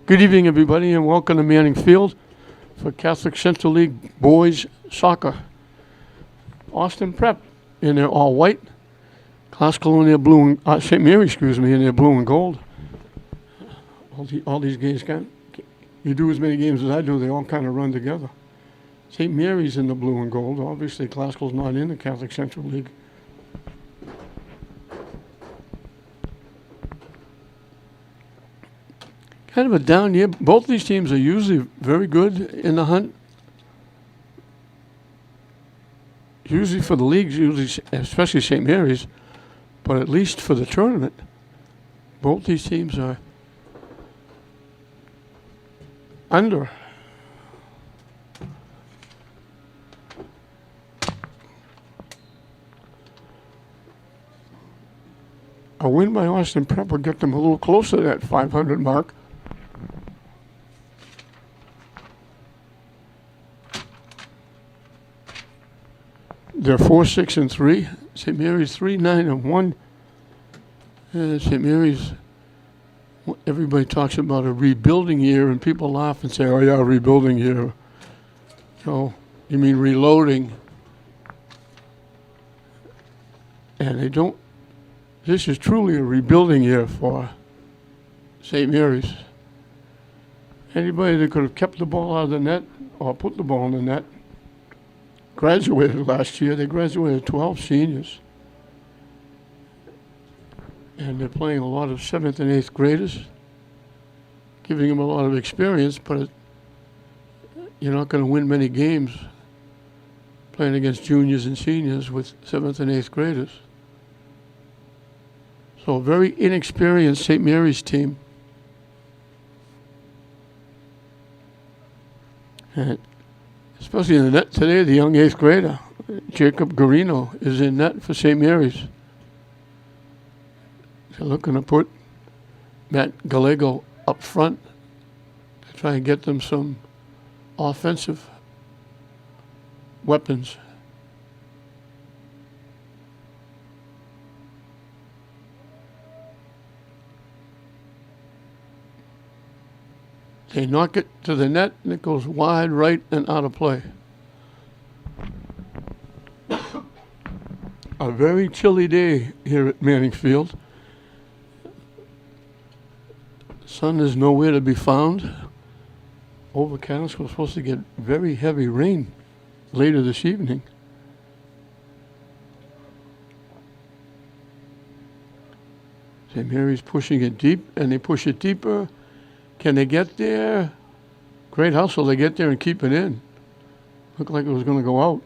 Good evening, everybody, and welcome to Manning Field for Catholic Central League Boys Soccer. Austin Prep in their all white, Classical in their blue, and St. Mary's, in their blue and gold. All these games you do as many games as I do, they all kind of run together. St. Mary's in the blue and gold. Obviously, Classical's not in the Catholic Central League. Kind of a down year. Both these teams are usually very good in the hunt. Usually for the leagues, especially St. Mary's, but at least for the tournament, both these teams are under. A win by Austin Prep would get them a little closer to that 500 mark. They're 4-6-3. St. Mary's 3-9-1. St. Mary's, everybody talks about a rebuilding year, and people laugh and say, "Oh yeah, rebuilding year." So you mean reloading? And they don't. This is truly a rebuilding year for St. Mary's. Anybody that could have kept the ball out of the net or put the ball in the net graduated last year. They graduated 12 seniors. And they're playing a lot of 7th and 8th graders, giving them a lot of experience, but you're not going to win many games playing against juniors and seniors with 7th and 8th graders. So a very inexperienced St. Mary's team. And especially in the net today, the young 8th grader, Jacob Garino, is in net for St. Mary's. They're looking to put Matt Gallego up front to try and get them some offensive weapons. They knock it to the net, and it goes wide right and out of play. A very chilly day here at Manning Field. Sun is nowhere to be found. Overcast. We're supposed to get very heavy rain later this evening. St. Mary's pushing it deep, and they push it deeper. Can they get there? Great hustle. They get there and keep it in. Looked like it was going to go out.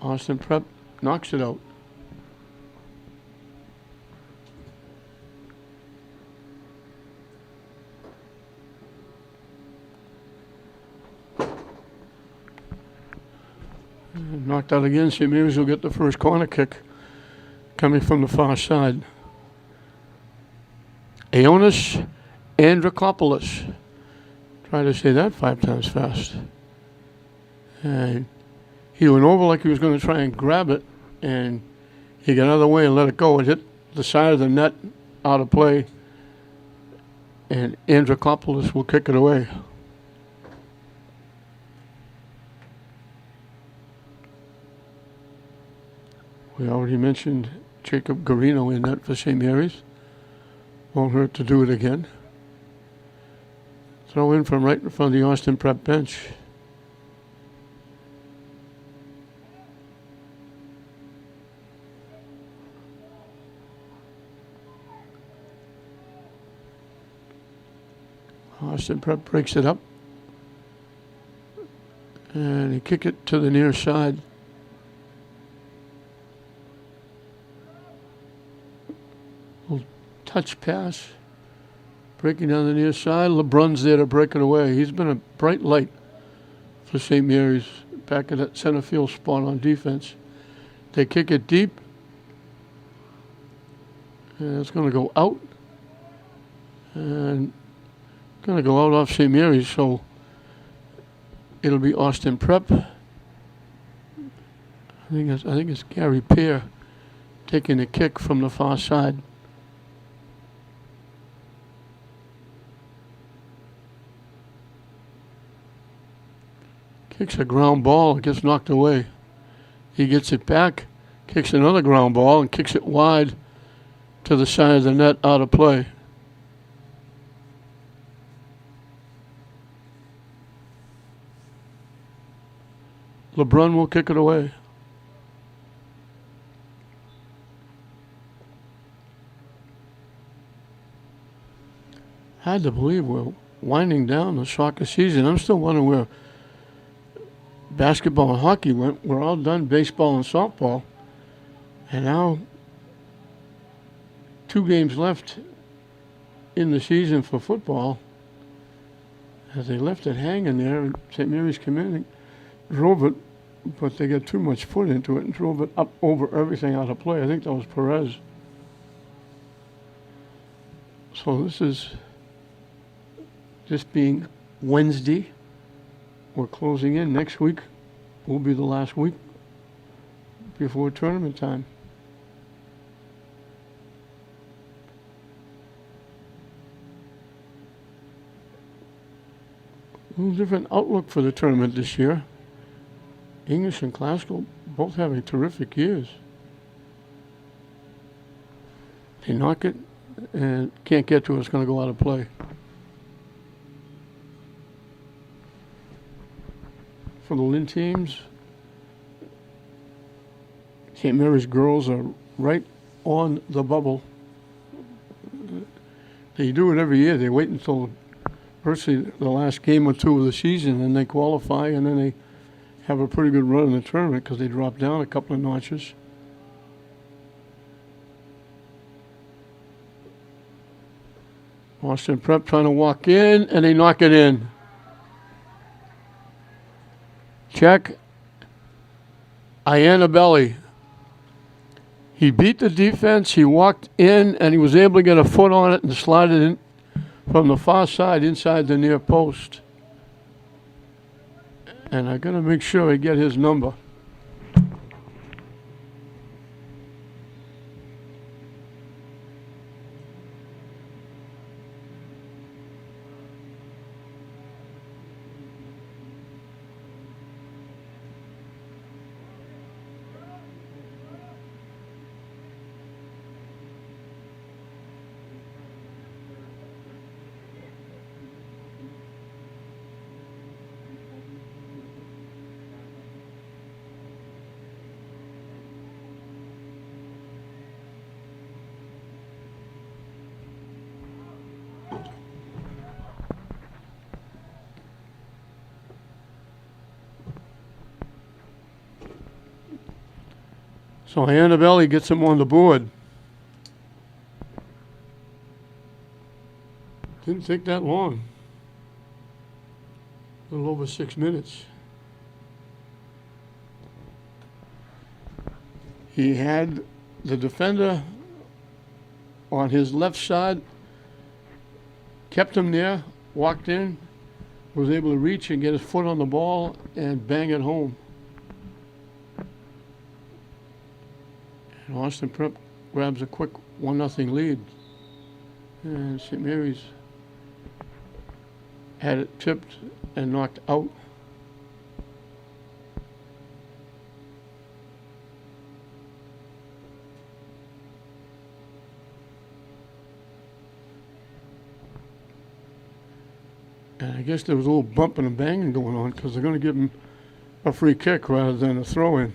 Austin Prep knocks it out. Knocked out again. St. Mary's will get the first corner kick coming from the far side. Ioannis Andrikopoulos. Try to say that 5 times fast. And he went over like he was going to try and grab it, and he got out of the way and let it go. It hit the side of the net, out of play, and Andrikopoulos will kick it away. We already mentioned Jacob Garino in net for St. Mary's. Won't hurt to do it again. Throw in from right in front of the Austin Prep bench. Austin Prep breaks it up. And he kick it to the near side. Little touch pass. Breaking down the near side. LeBrun's there to break it away. He's been a bright light for St. Mary's back at that center field spot on defense. They kick it deep. And it's going to go out. And going to go out off St. Mary's, so it'll be Austin Prep. I think it's Gary Pear taking a kick from the far side. kicks a ground ball, it gets knocked away. He gets it back, kicks another ground ball, and kicks it wide to the side of the net, out of play. LeBrun will kick it away. Hard to believe we're winding down the soccer season. I'm still wondering where basketball and hockey went. We're all done, baseball and softball. And now 2 games left in the season for football. As they left it hanging there, St. Mary's Community drove it, but they got too much foot into it and drove it up over everything out of play. I think that was Perez. So this is just being Wednesday. We're closing in. Next week will be the last week before tournament time. A little different outlook for the tournament this year. English and classical both having terrific years. They knock it and can't get to it, it's going to go out of play. For the Lynn teams, St. Mary's girls are right on the bubble. They do it every year. They wait until virtually the last game or 2 of the season, and they qualify, and then they have a pretty good run in the tournament because they drop down a couple of notches. Austin Prep trying to walk in, and they knock it in. Check. Iannabelli. He beat the defense, he walked in, and he was able to get a foot on it and slide it in from the far side inside the near post. And I got to make sure I get his number. So Annabelle gets him on the board. Didn't take that long. A little over 6 minutes. He had the defender on his left side, kept him there, walked in, was able to reach and get his foot on the ball and bang it home. And Austin Prep grabs a quick 1-0 lead. And St. Mary's had it tipped and knocked out. And I guess there was a little bumping and banging going on because they're going to give him a free kick rather than a throw-in.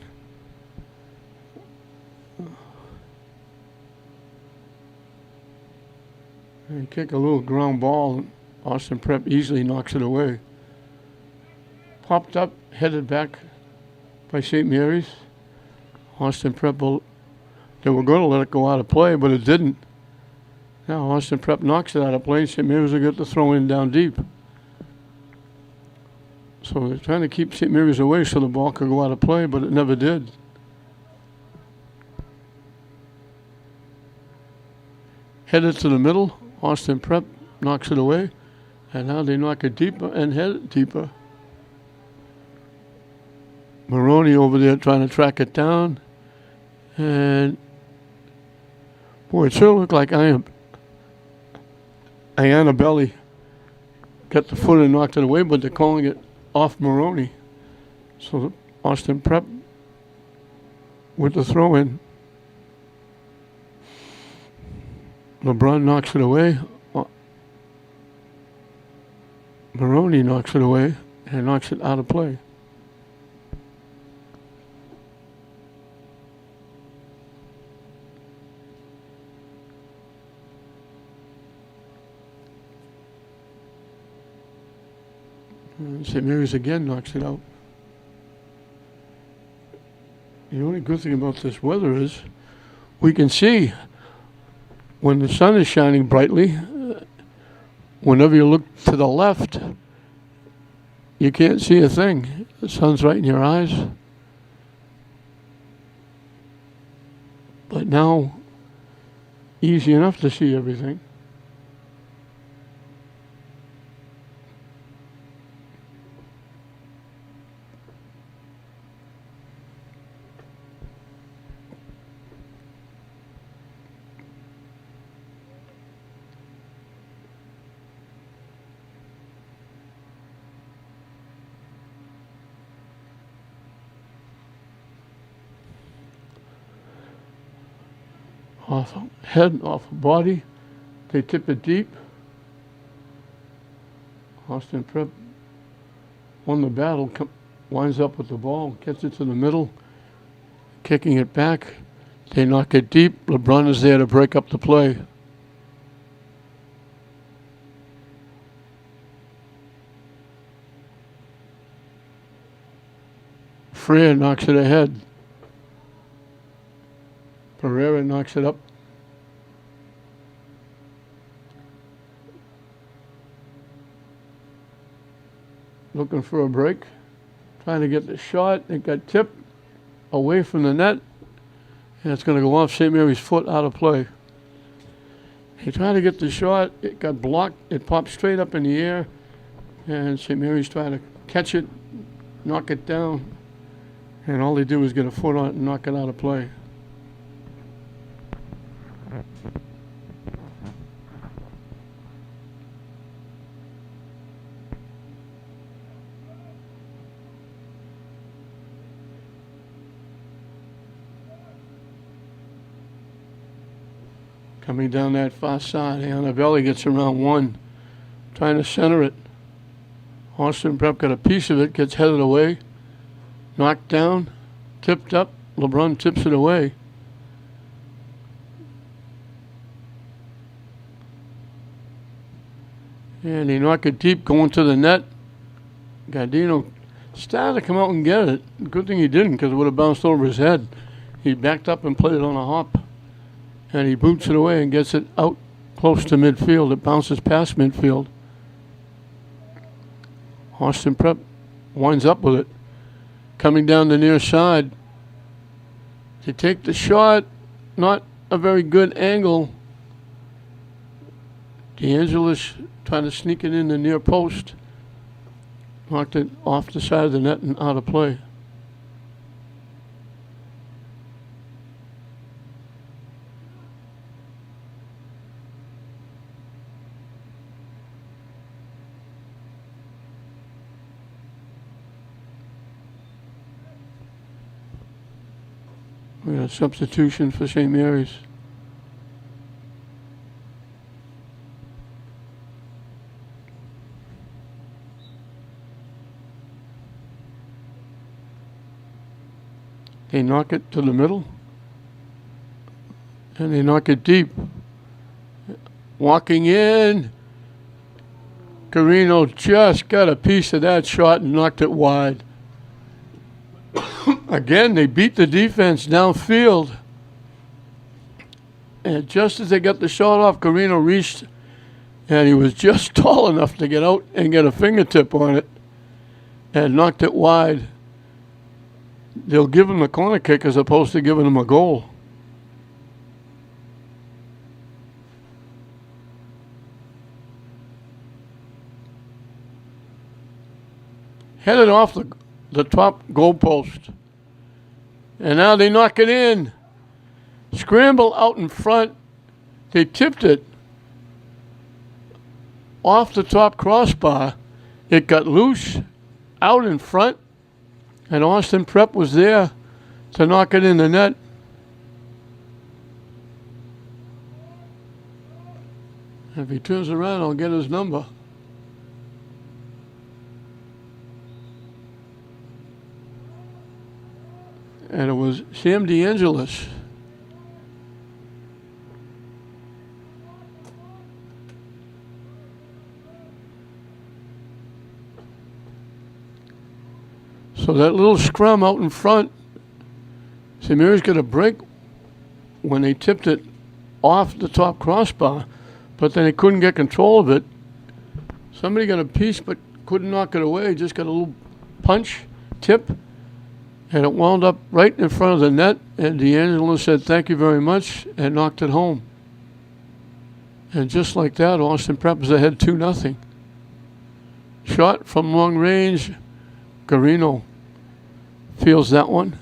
And kick a little ground ball, and Austin Prep easily knocks it away. Popped up, headed back by St. Mary's. Austin Prep, they were going to let it go out of play, but it didn't. Now Austin Prep knocks it out of play. St. Mary's will get the throw in down deep. So they're trying to keep St. Mary's away so the ball could go out of play, but it never did. Headed to the middle. Austin Prep knocks it away. And now they knock it deeper and head it deeper. Maroney over there trying to track it down. And boy, it sure looked like Iannabelli got the foot and knocked it away, but they're calling it off Maroney. So the Austin Prep with the throw-in. LeBron knocks it away. Maroney knocks it away and knocks it out of play. And St. Mary's again knocks it out. The only good thing about this weather is we can see when the sun is shining brightly. Whenever you look to the left, you can't see a thing. The sun's right in your eyes. But now, easy enough to see everything. Off head, off body. They tip it deep. Austin Prep won the battle, winds up with the ball, gets it to the middle, kicking it back. They knock it deep. LeBron is there to break up the play. Freer knocks it ahead. Pereira knocks it up. Looking for a break. Trying to get the shot. It got tipped away from the net. And it's going to go off St. Mary's foot out of play. He tried to get the shot. It got blocked. It popped straight up in the air. And St. Mary's tried to catch it, knock it down. And all they did was get a foot on it and knock it out of play. Coming down that far side, Annabelli gets around one, trying to center it. Austin Prep got a piece of it, gets headed away, knocked down, tipped up. LeBron tips it away. And he knocked it deep, going to the net. Gardino started to come out and get it. Good thing he didn't, because it would have bounced over his head. He backed up and played it on a hop. And he boots it away and gets it out close to midfield. It bounces past midfield. Austin Prep winds up with it. Coming down the near side. They take the shot. Not a very good angle. DeAngelis trying to sneak it in the near post. Knocked it off the side of the net and out of play. We got a substitution for St. Mary's. They knock it to the middle. And they knock it deep. Walking in. Carino just got a piece of that shot and knocked it wide. Again, they beat the defense downfield. And just as they got the shot off, Carino reached, and he was just tall enough to get out and get a fingertip on it and knocked it wide. They'll give him the corner kick as opposed to giving him a goal. Headed off the top goal post. And now they knock it in. Scramble out in front. They tipped it off the top crossbar. It got loose out in front. And Austin Prep was there to knock it in the net. If he turns around, I'll get his number. And it was Sam DeAngelis. So that little scrum out in front, St. Mary's got a break when they tipped it off the top crossbar, but then they couldn't get control of it. Somebody got a piece but couldn't knock it away, just got a little punch, tip, and it wound up right in front of the net, and DeAngelo said, "Thank you very much," and knocked it home. And just like that, Austin Prep was ahead 2-0. Shot from long range, Garino feels that one.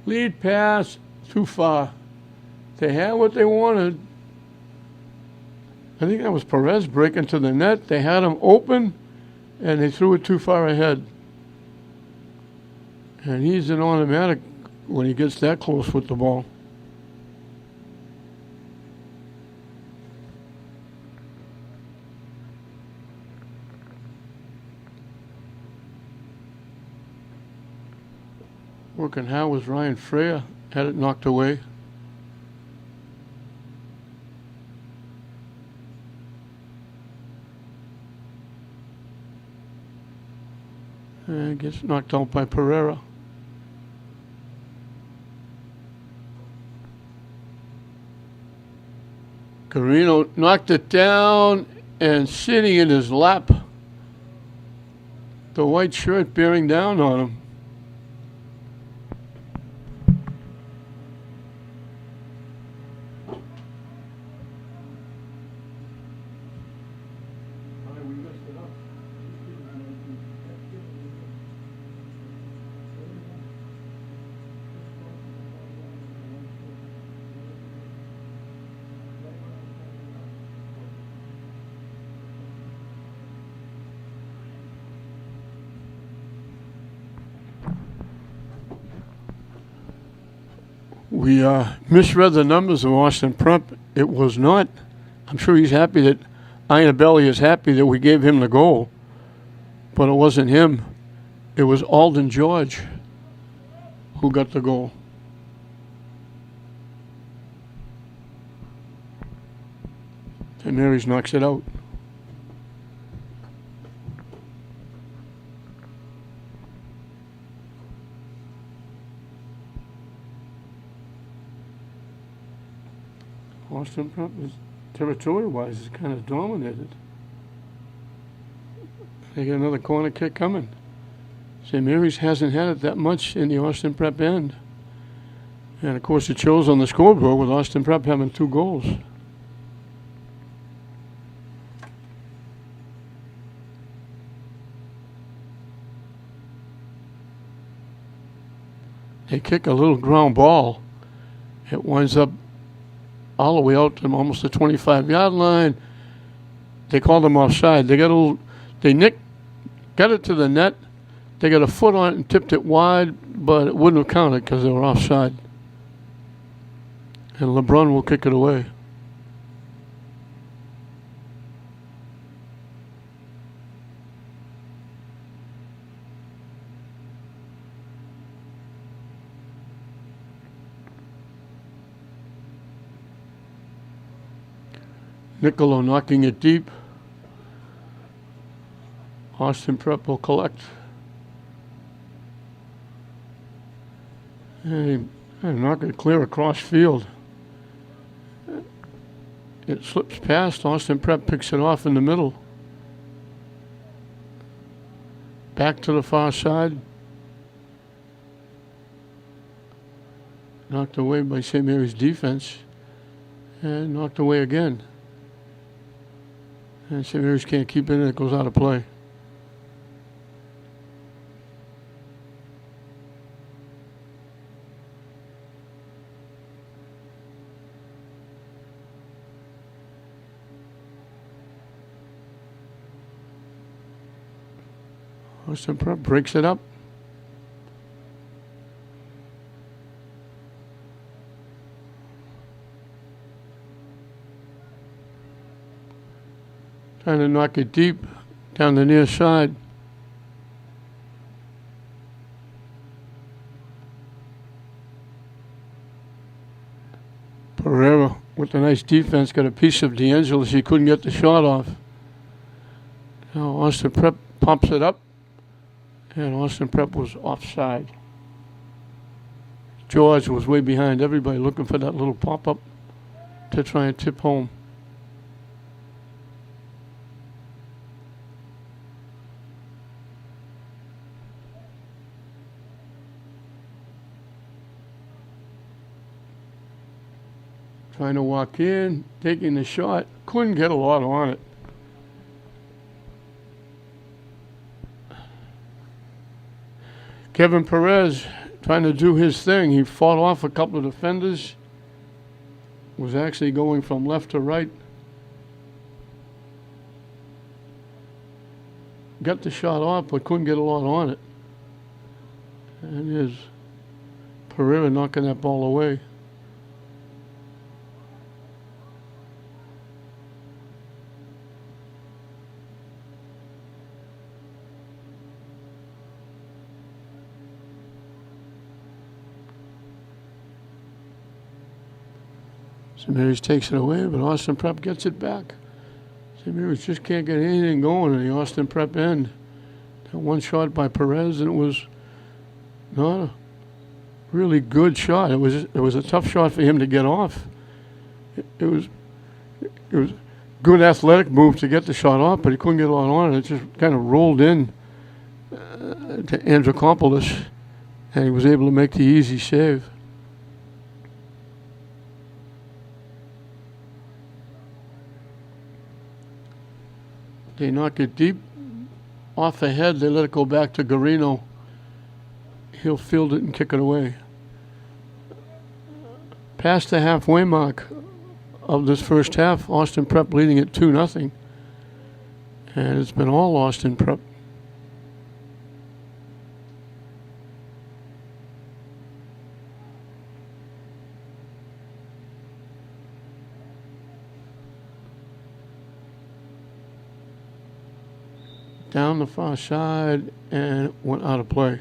Lead pass, too far. They had what they wanted. I think that was Perez breaking to the net. They had him open, and they threw it too far ahead. And he's an automatic when he gets that close with the ball. Working hard was Ryan Freya, had it knocked away. And gets knocked out by Pereira. Carino knocked it down, and sitting in his lap, the white shirt bearing down on him. We misread the numbers of Austin Prep. It was not. I'm sure he's happy that Iannabelli is happy that we gave him the goal. But it wasn't him. It was Alden George who got the goal. And Mary's knocks it out. Austin Prep is, territory-wise, is kind of dominated. They got another corner kick coming. St. Mary's hasn't had it that much in the Austin Prep end. And, of course, it shows on the scoreboard with Austin Prep having 2 goals. They kick a little ground ball. It winds up all the way out to almost the 25-yard line. They called them offside. They got it to the net. They got a foot on it and tipped it wide, but it wouldn't have counted because they were offside. And LeBron will kick it away. Niccolo knocking it deep. Austin Prep will collect. And knock it clear across field. It slips past. Austin Prep picks it off in the middle. Back to the far side. Knocked away by St. Mary's defense. And knocked away again. And St. Mary's can't keep it, and it goes out of play. Austin Prep breaks it up. Trying to knock it deep down the near side. Pereira, with a nice defense, got a piece of D'Angelo's. He couldn't get the shot off. Now Austin Prep pumps it up, and Austin Prep was offside. George was way behind everybody looking for that little pop-up to try and tip home. Trying to walk in, taking the shot, couldn't get a lot on it. Kevin Perez trying to do his thing. He fought off a couple of defenders, was actually going from left to right. Got the shot off, but couldn't get a lot on it. And here's Pereira knocking that ball away. St. Mary's takes it away, but Austin Prep gets it back. St. Mary's just can't get anything going in the Austin Prep end. That one shot by Perez, and it was not a really good shot. It was a tough shot for him to get off. It was good athletic move to get the shot off, but he couldn't get a lot on it. It just kind of rolled in to Andrikopoulos, and he was able to make the easy save. They knock it deep off the head. They let it go back to Garino. He'll field it and kick it away. Past the halfway mark of this first half, Austin Prep leading it 2-0. And it's been all Austin Prep. Down the far side and went out of play.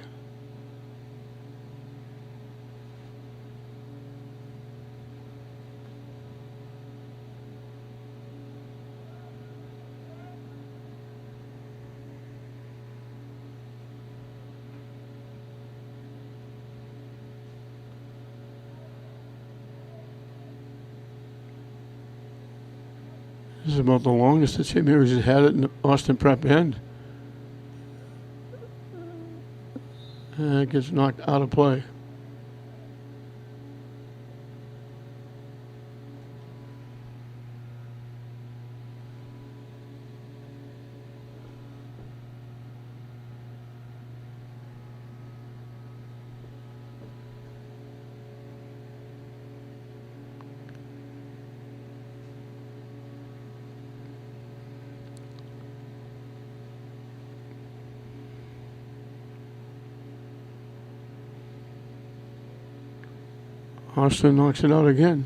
This is about the longest that St. Mary's has had it in the Austin Prep end. And it gets knocked out of play. Austin knocks it out again.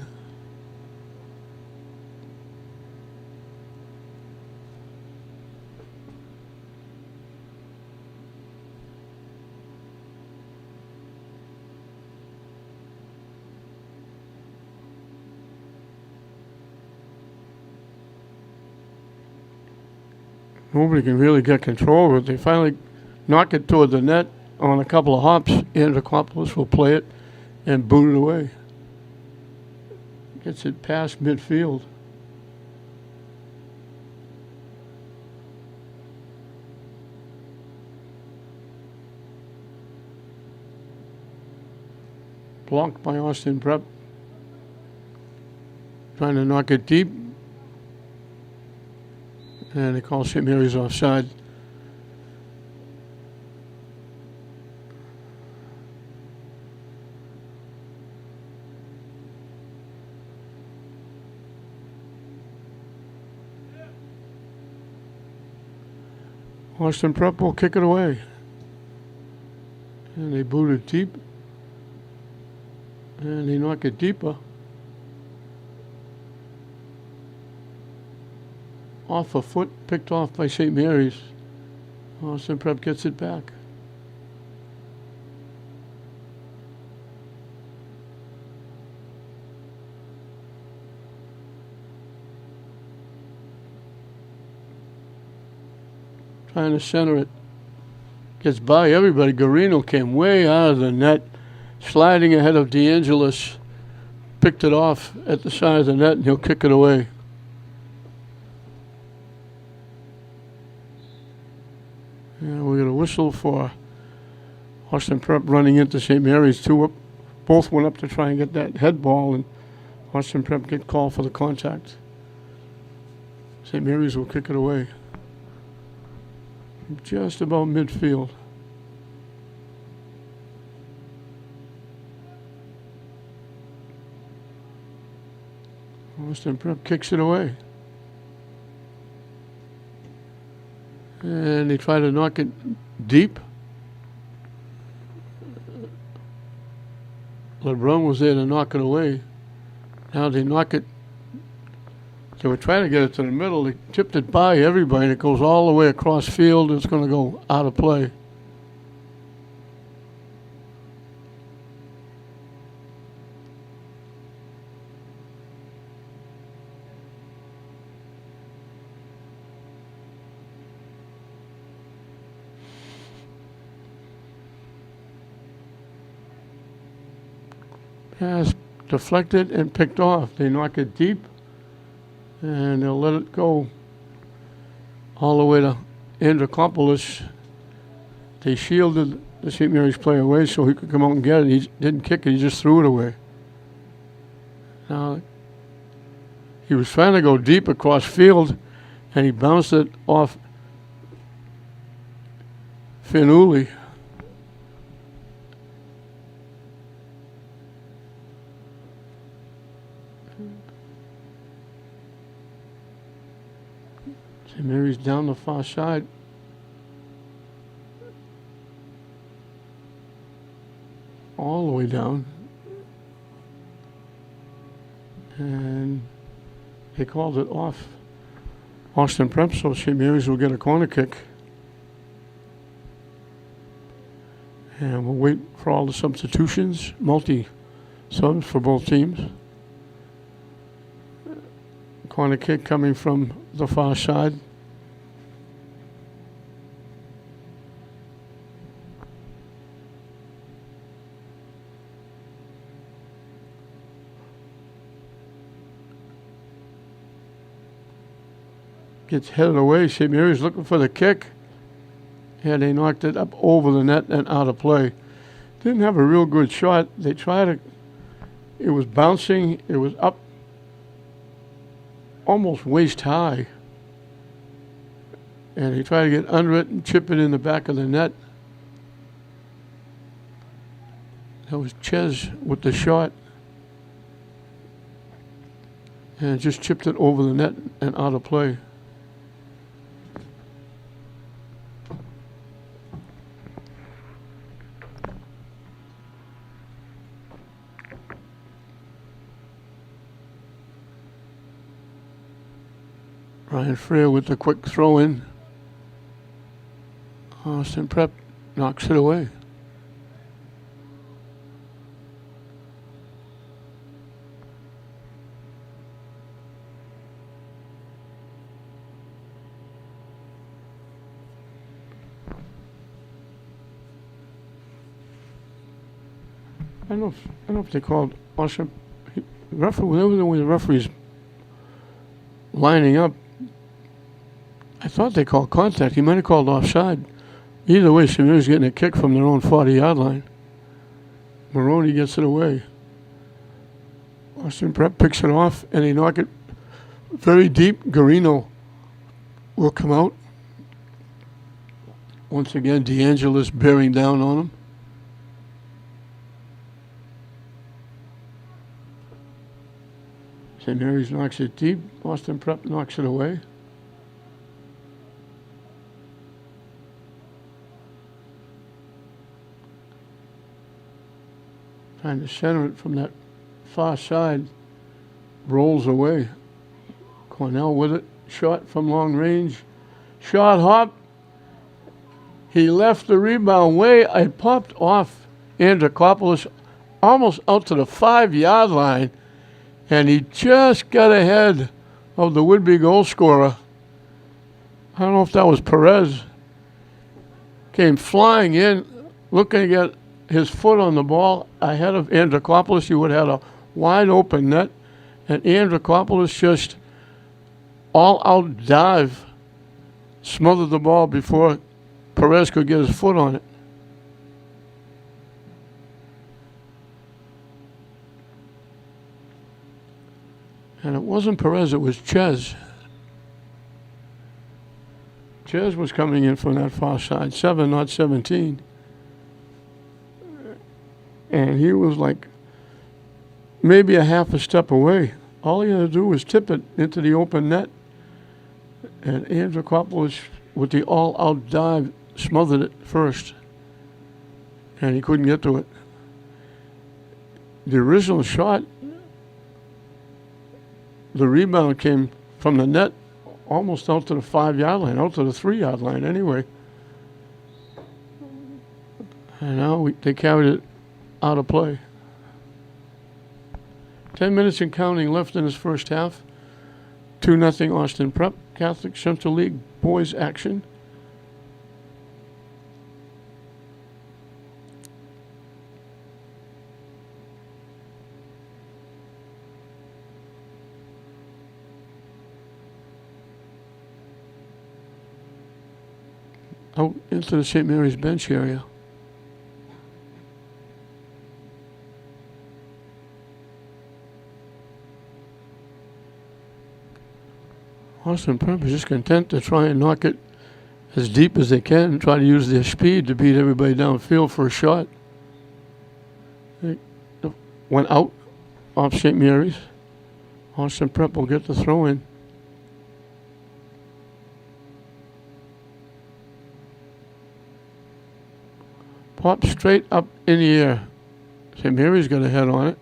Nobody can really get control of it. They finally knock it toward the net on a couple of hops. Andrikopoulos will play it and boot it away. Gets it past midfield. Blocked by Austin Prep. Trying to knock it deep. And they call St. Mary's offside. Austin Prep will kick it away. And they boot it deep. And they knock it deeper. Off a foot, picked off by St. Mary's. Austin Prep gets it back. Trying to center it. Gets by everybody. Garino came way out of the net, sliding ahead of DeAngelis. Picked it off at the side of the net, and he'll kick it away. And we got a whistle for Austin Prep running into St. Mary's. Two up, both went up to try and get that head ball, and Austin Prep get called for the contact. St. Mary's will kick it away. Just about midfield. Austin Prep kicks it away. And they try to knock it deep. LeBron was there to knock it away. Now they knock it. They were trying to get it to the middle. They tipped it by everybody, and it goes all the way across field. It's going to go out of play. Pass deflected and picked off. They knock it deep, and they'll let it go all the way to Andrikopoulos. They shielded the St. Mary's player away so he could come out and get it. He didn't kick it, he just threw it away. Now, he was trying to go deep across field, and he bounced it off Finuli. St. Mary's down the far side. All the way down. And they called it off Austin Prep, so St. Mary's will get a corner kick. And we'll wait for all the substitutions, multi-subs for both teams. Corner kick coming from the far side. Gets headed away. St. Mary's looking for the kick. Yeah, they knocked it up over the net and out of play. Didn't have a real good shot. They tried to, it was bouncing. It was up almost waist high. And he tried to get under it and chip it in the back of the net. That was Ches with the shot. And just chipped it over the net and out of play. Ryan Freer with the quick throw in. Austin Prep knocks it away. I don't know if they called Austin. Whenever the referees lining up, I thought they called contact. He might have called offside. Either way, St. Mary's getting a kick from their own 40-yard line. Maroney gets it away. Austin Prep picks it off, and they knock it very deep. Garino will come out. Once again, DeAngelis bearing down on him. St. Mary's knocks it deep. Austin Prep knocks it away. trying to center it from that far side, rolls away. Cornell with it, shot from long range, shot hop. He left the rebound way. I popped off Andrikopoulos almost out to the 5-yard line, and he just got ahead of the would-be goal scorer. I don't know if that was Perez. Came flying in, looking at his foot on the ball ahead of Andrikopoulos. He would have had a wide open net, and Andrikopoulos just all-out dive, smothered the ball before Perez could get his foot on it. And it wasn't Perez, it was Ches. Ches was coming in from that far side, 7, not 17. And he was like maybe a half a step away. All he had to do was tip it into the open net. And Andrikopoulos, with the all-out dive, smothered it first. And he couldn't get to it. The original shot, the rebound came from the net almost out to the 5-yard line, out to the 3-yard line anyway. And now they carried it out of play. 10 minutes and counting left in this first half. 2-0 Austin Prep. Catholic Central League boys action. Out into the St. Mary's bench area. Austin Prep is just content to try and knock it as deep as they can and try to use their speed to beat everybody downfield for a shot. They went out off St. Mary's. Austin Prep will get the throw in. Pop straight up in the air. St. Mary's got a head on it.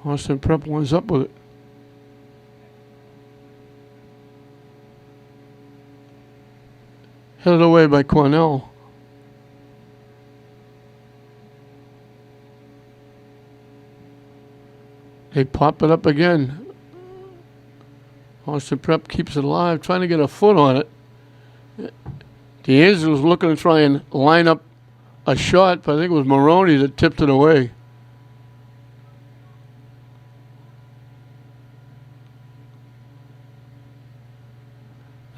Austin Prep winds up with it. Headed away by Cornell. They pop it up again. Austin Prep keeps it alive, trying to get a foot on it. D'Angelo's looking to try and line up a shot, but I think it was Maroney that tipped it away.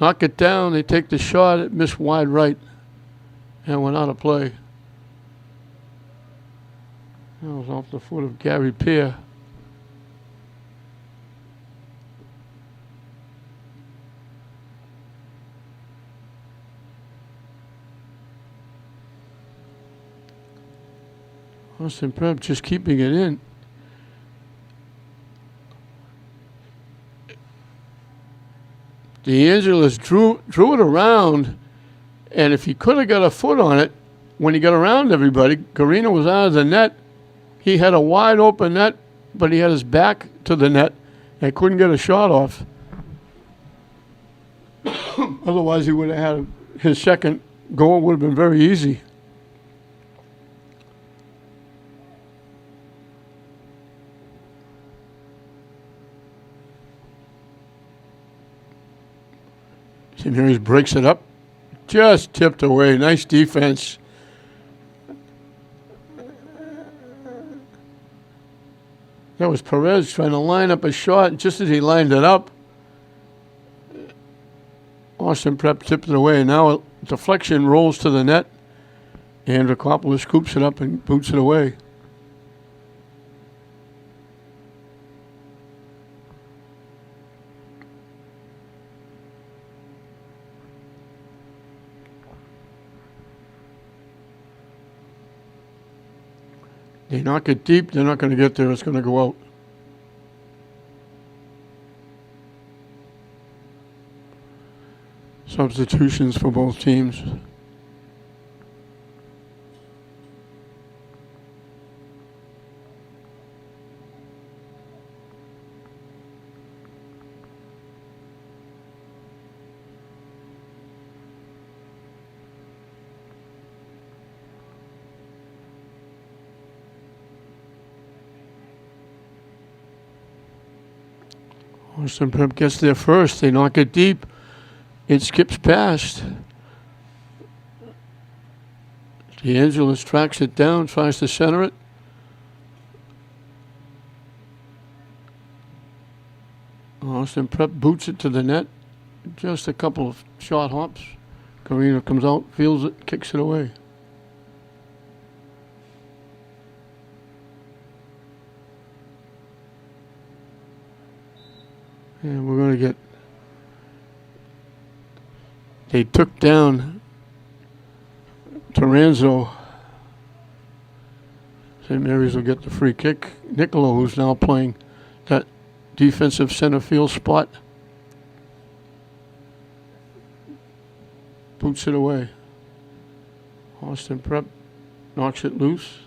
Knock it down, they take the shot, it missed wide right and went out of play. That was off the foot of Gary Peer. Austin Prep just keeping it in. D'Angelo's drew it around, and if he could have got a foot on it, when he got around everybody, Garino was out of the net. He had a wide open net, but he had his back to the net and couldn't get a shot off. Otherwise, he would have had his second goal would have been very easy. St. Mary's breaks it up. Just tipped away. Nice defense. That was Perez trying to line up a shot. Just as he lined it up, Austin Prep tipped it away. Now a deflection rolls to the net. Andrikopoulos scoops it up and boots it away. They knock it deep, they're not going to get there, it's going to go out. Substitutions for both teams. Austin Prep gets there first. They knock it deep. It skips past. DeAngelis tracks it down, tries to center it. Austin Prep boots it to the net. Just a couple of short hops. Carino comes out, feels it, kicks it away. And we're going to get... They took down Toranzo. St. Mary's will get the free kick. Niccolo, who's now playing that defensive center field spot, boots it away. Austin Prep knocks it loose.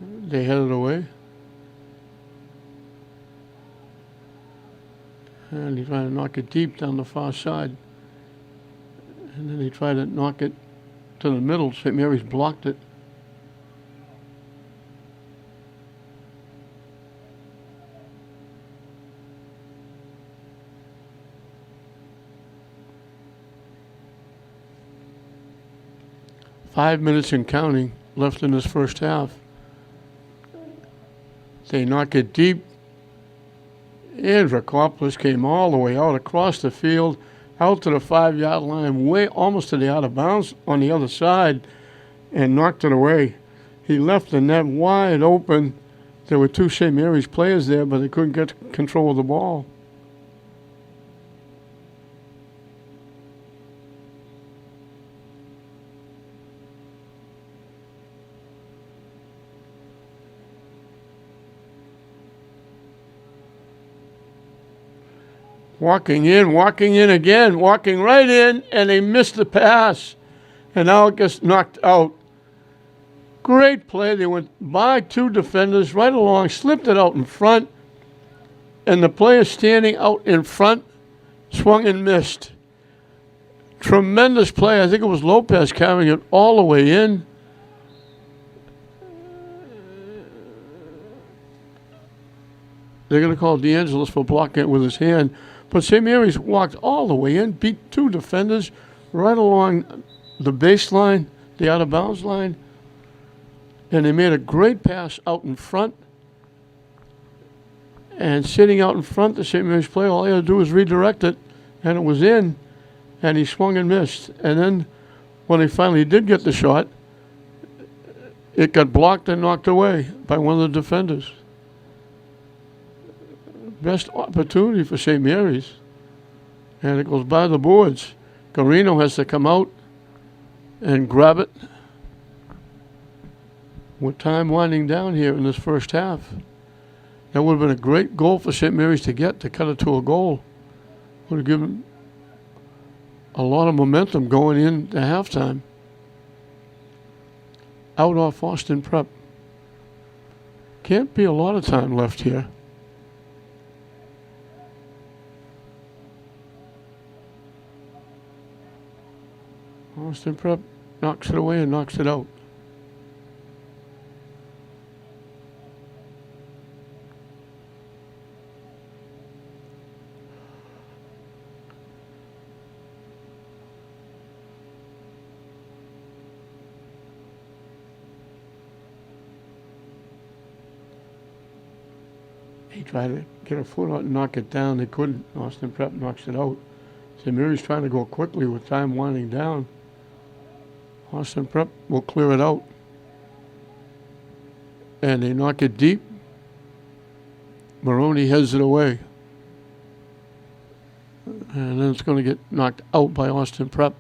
They head it away. And he tried to knock it deep down the far side. And then he tried to knock it to the middle. St. Mary's blocked it. "5 minutes and counting left in this first half. They knock it deep. And Dracopoulos came all the way out across the field, out to the 5-yard line, way almost to the out of bounds on the other side, and knocked it away. He left the net wide open. There were two St. Mary's players there, but they couldn't get control of the ball. Walking in again, walking right in, and they missed the pass. And now it gets knocked out. Great play. They went by two defenders right along, slipped it out in front, and the player standing out in front swung and missed. Tremendous play. I think it was Lopez carrying it all the way in. They're going to call DeAngelis for blocking it with his hand. But St. Mary's walked all the way in, beat two defenders right along the baseline, the out-of-bounds line, and they made a great pass out in front. And sitting out in front, the St. Mary's player, all he had to do was redirect it, and it was in, and he swung and missed. And then when he finally did get the shot, it got blocked and knocked away by one of the defenders. Best opportunity for St. Mary's, and it goes by the boards. Carino has to come out and grab it with time winding down here in this first half. That would have been a great goal for St. Mary's to get, to cut it to a goal. Would have given a lot of momentum going into halftime. Out off Austin Prep. Can't be a lot of time left here. Austin Prep knocks it away and knocks it out. He tried to get a foot out and knock it down. They couldn't. Austin Prep knocks it out. St. Mary's trying to go quickly with time winding down. Austin Prep will clear it out. And they knock it deep. Maroney heads it away. And then it's going to get knocked out by Austin Prep.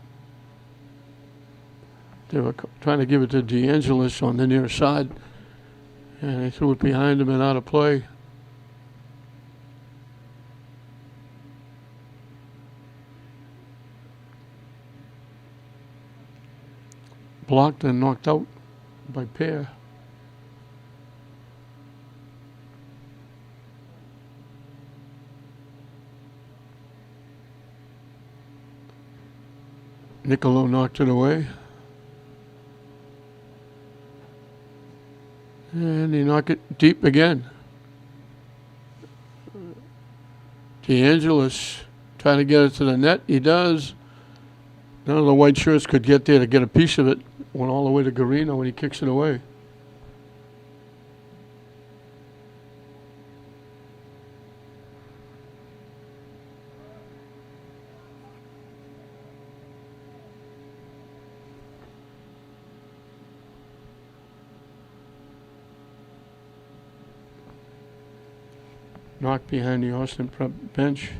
They were trying to give it to DeAngelis on the near side. And they threw it behind him and out of play. Blocked and knocked out by Pear. Niccolo knocked it away. And he knocked it deep again. DeAngelis trying to get it to the net. He does. None of the white shirts could get there to get a piece of it. Went all the way to Garino and he kicks it away. Knocked behind the Austin Prep bench.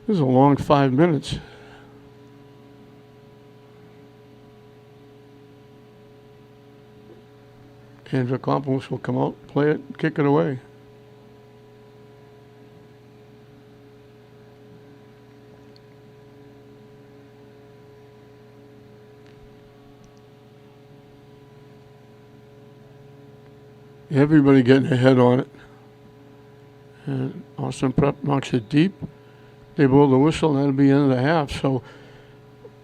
This is a long 5 minutes. And Dracopoulos will come out, play it, kick it away. Everybody getting ahead on it. And Austin Prep knocks it deep. They blow the whistle, and that'll be the end of the half. So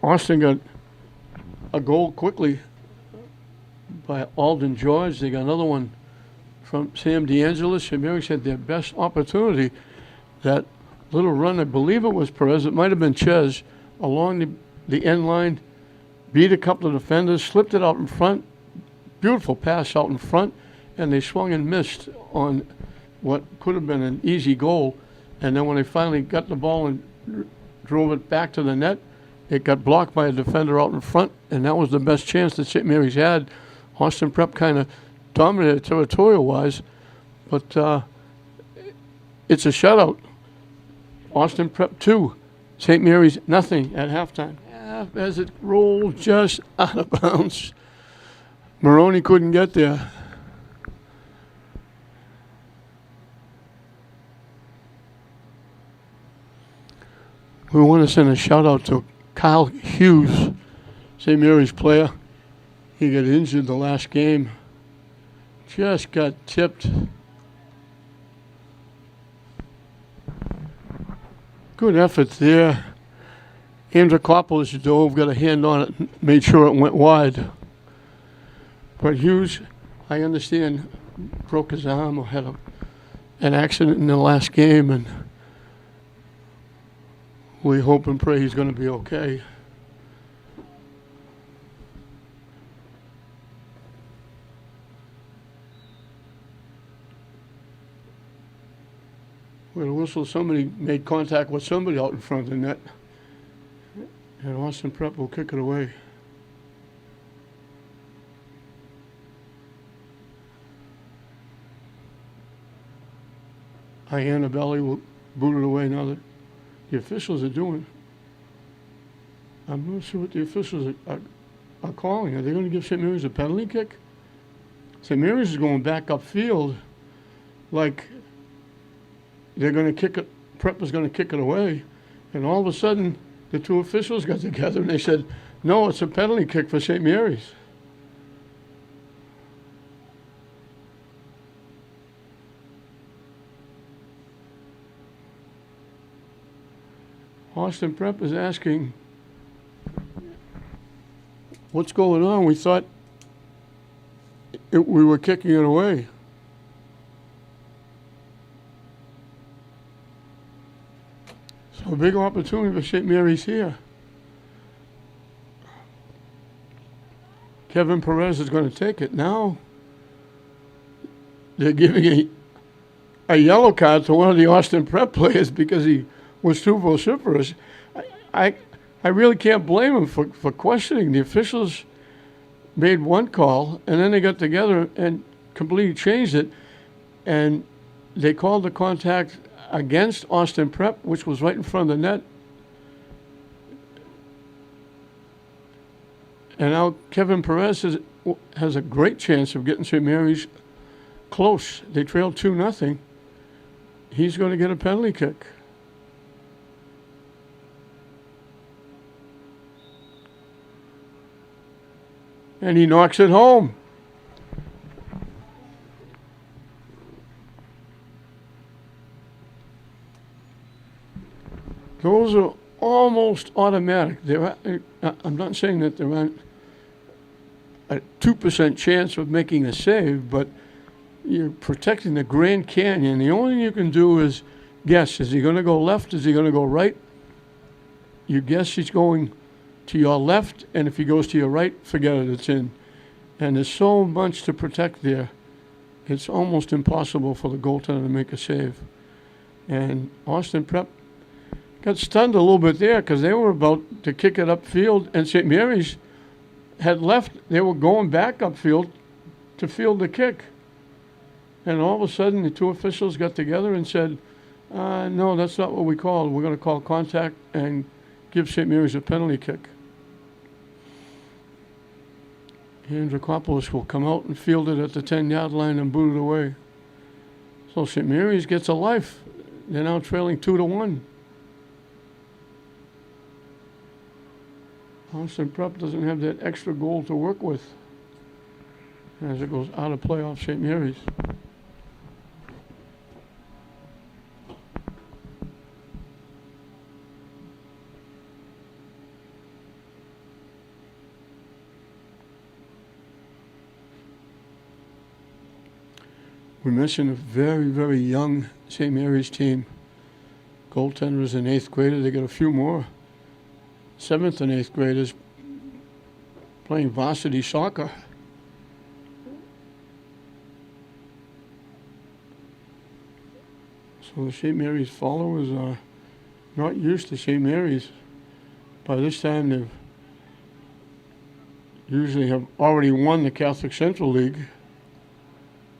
Austin got a goal quickly by Alden George. They got another one from Sam DeAngelis. St. Mary's had their best opportunity. That little run, I believe it was Perez, it might have been Ches, along the end line, beat a couple of defenders, slipped it out in front. Beautiful pass out in front, and they swung and missed on what could have been an easy goal. And then when they finally got the ball and drove it back to the net, it got blocked by a defender out in front, and that was the best chance that St. Mary's had. Austin Prep kind of dominated territorial-wise, but it's a shutout. Austin Prep 2, St. Mary's nothing at halftime. As it rolled just out of bounds. Maroney couldn't get there. We want to send a shout out to Kyle Hughes, St. Mary's player. He got injured the last game. Just got tipped. Good effort there. Andrikopoulos dove, got a hand on it, made sure it went wide. But Hughes, I understand, broke his arm or had an accident in the last game, and we hope and pray he's going to be okay. With a whistle, somebody made contact with somebody out in front of the net. And Austin Prep will kick it away. Iannabelli will boot it away now that the officials are doing. I'm not sure what the officials are calling. Are they going to give St. Mary's a penalty kick? St. Mary's is going back upfield like they're going to kick it, Prep is going to kick it away. And all of a sudden, the two officials got together and they said, no, it's a penalty kick for St. Mary's. Austin Prep is asking, what's going on? We thought we were kicking it away. So a big opportunity for St. Mary's here. Kevin Perez is going to take it. Now they're giving a yellow card to one of the Austin Prep players because he was too vociferous. I really can't blame him for questioning. The officials made one call, and then they got together and completely changed it, and they called the contact against Austin Prep, which was right in front of the net. And now Kevin Perez has a great chance of getting St. Mary's close. They trailed 2-0. He's going to get a penalty kick. And he knocks it home. Those are almost automatic. I'm not saying that there aren't a 2% chance of making a save, but you're protecting the Grand Canyon. The only thing you can do is guess. Is he going to go left? Is he going to go right? You guess he's going to your left, and if he goes to your right, forget it, it's in. And there's so much to protect there. It's almost impossible for the goaltender to make a save. And Austin Prep got stunned a little bit there because they were about to kick it upfield, and St. Mary's had left. They were going back upfield to field the kick. And all of a sudden, the two officials got together and said, no, that's not what we called. We're going to call contact and give St. Mary's a penalty kick. Andrikopoulos will come out and field it at the 10-yard line and boot it away. So St. Mary's gets a life. They're now trailing 2-1. Austin Prep doesn't have that extra goal to work with as it goes out of play off St. Mary's. We mentioned a very, very young St. Mary's team. Goaltender is an 8th grader. They got a few more 7th and 8th graders playing varsity soccer. So the St. Mary's followers are not used to St. Mary's. By this time, they've usually have already won the Catholic Central League,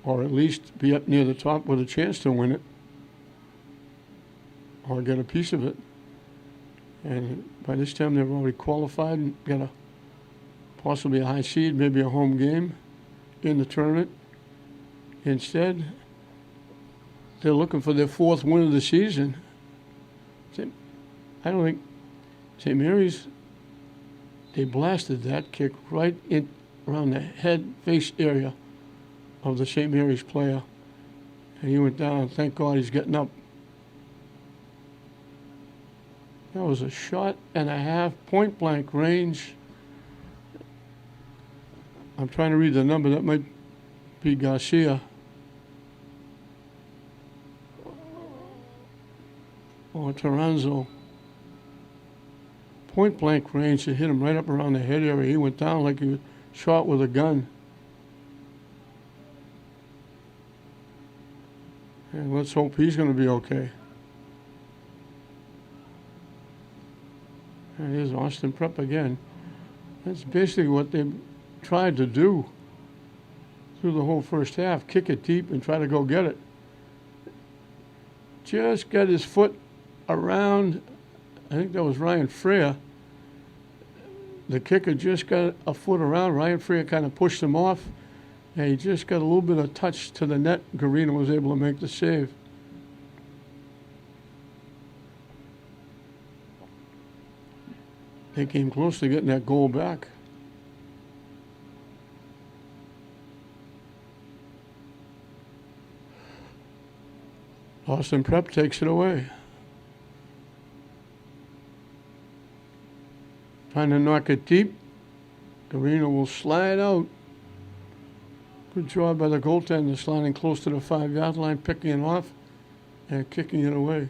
or at least be up near the top with a chance to win it, or get a piece of it. And by this time, they've already qualified and got possibly a high seed, maybe a home game in the tournament. Instead, they're looking for their 4th win of the season. I don't think St. Mary's, they blasted that kick right in around the head face area of the St. Mary's player. And he went down. Thank God he's getting up. That was a shot and a half, point blank range. I'm trying to read the number. That might be Garcia. Or Toranzo. Point blank range. It hit him right up around the head area. He went down like he was shot with a gun. And let's hope he's going to be okay. And here's Austin Prep again. That's basically what they tried to do through the whole first half. Kick it deep and try to go get it. Just got his foot around, I think that was Ryan Freer. The kicker just got a foot around. Ryan Freer kind of pushed him off. And he just got a little bit of touch to the net. Garina was able to make the save. They came close to getting that goal back. Austin Prep takes it away. Trying to knock it deep. Garina will slide out. Good job by the goaltender, sliding close to the 5-yard line, picking it off and kicking it away.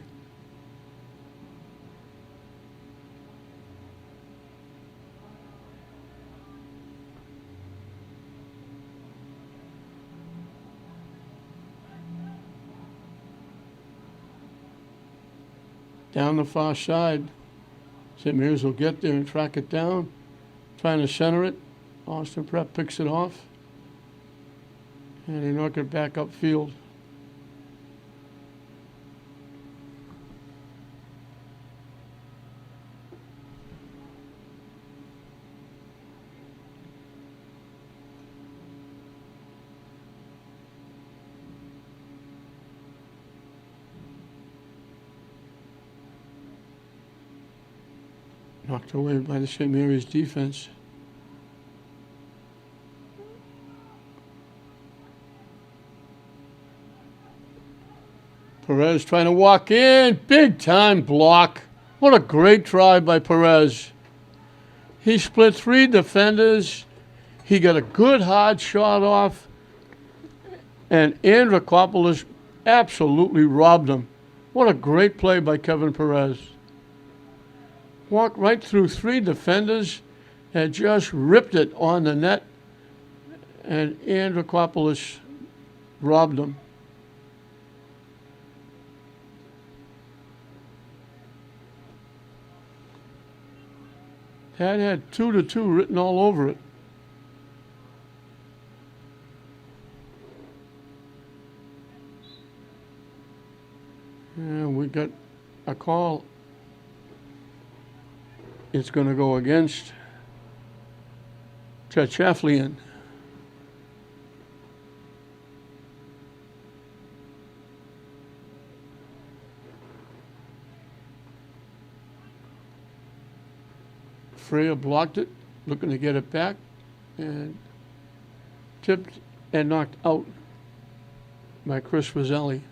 Down the far side, St. Mary's will get there and track it down, trying to center it. Austin Prep picks it off. And they knock it back upfield. Knocked away by the St. Mary's defense. Perez trying to walk in. Big time block. What a great try by Perez. He split 3 defenders. He got a good hard shot off. and Andrikopoulos absolutely robbed him. What a great play by Kevin Perez. Walked right through 3 defenders and just ripped it on the net, and Andrikopoulos robbed him. That had 2-2 written all over it. And we got a call. It's going to go against Tchatchouflian. Freya blocked it, looking to get it back, and tipped and knocked out by Chris Roselli.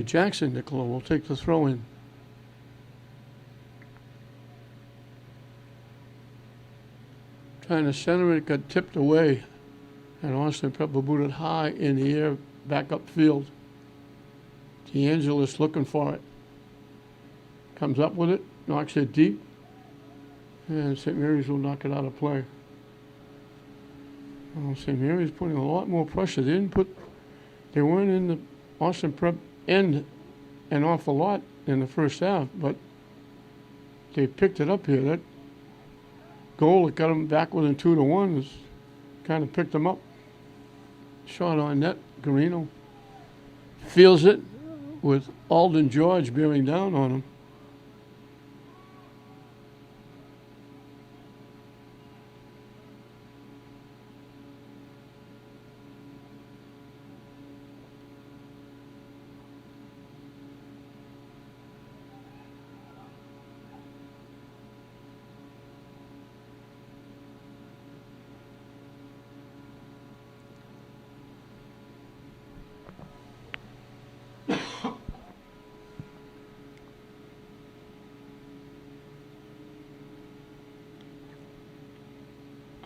Jackson Nicola will take the throw in. Trying to center it, got tipped away, and Austin Pepper booted high in the air, back upfield. DeAngelis looking for it. Comes up with it, knocks it deep, and St. Mary's will knock it out of play. Well, St. Mary's putting a lot more pressure. They weren't in the Austin Prep end an awful lot in the first half, but they picked it up here. That goal that got them back within 2-1 has kind of picked them up. Shot on net, Garino feels it with Alden George bearing down on him.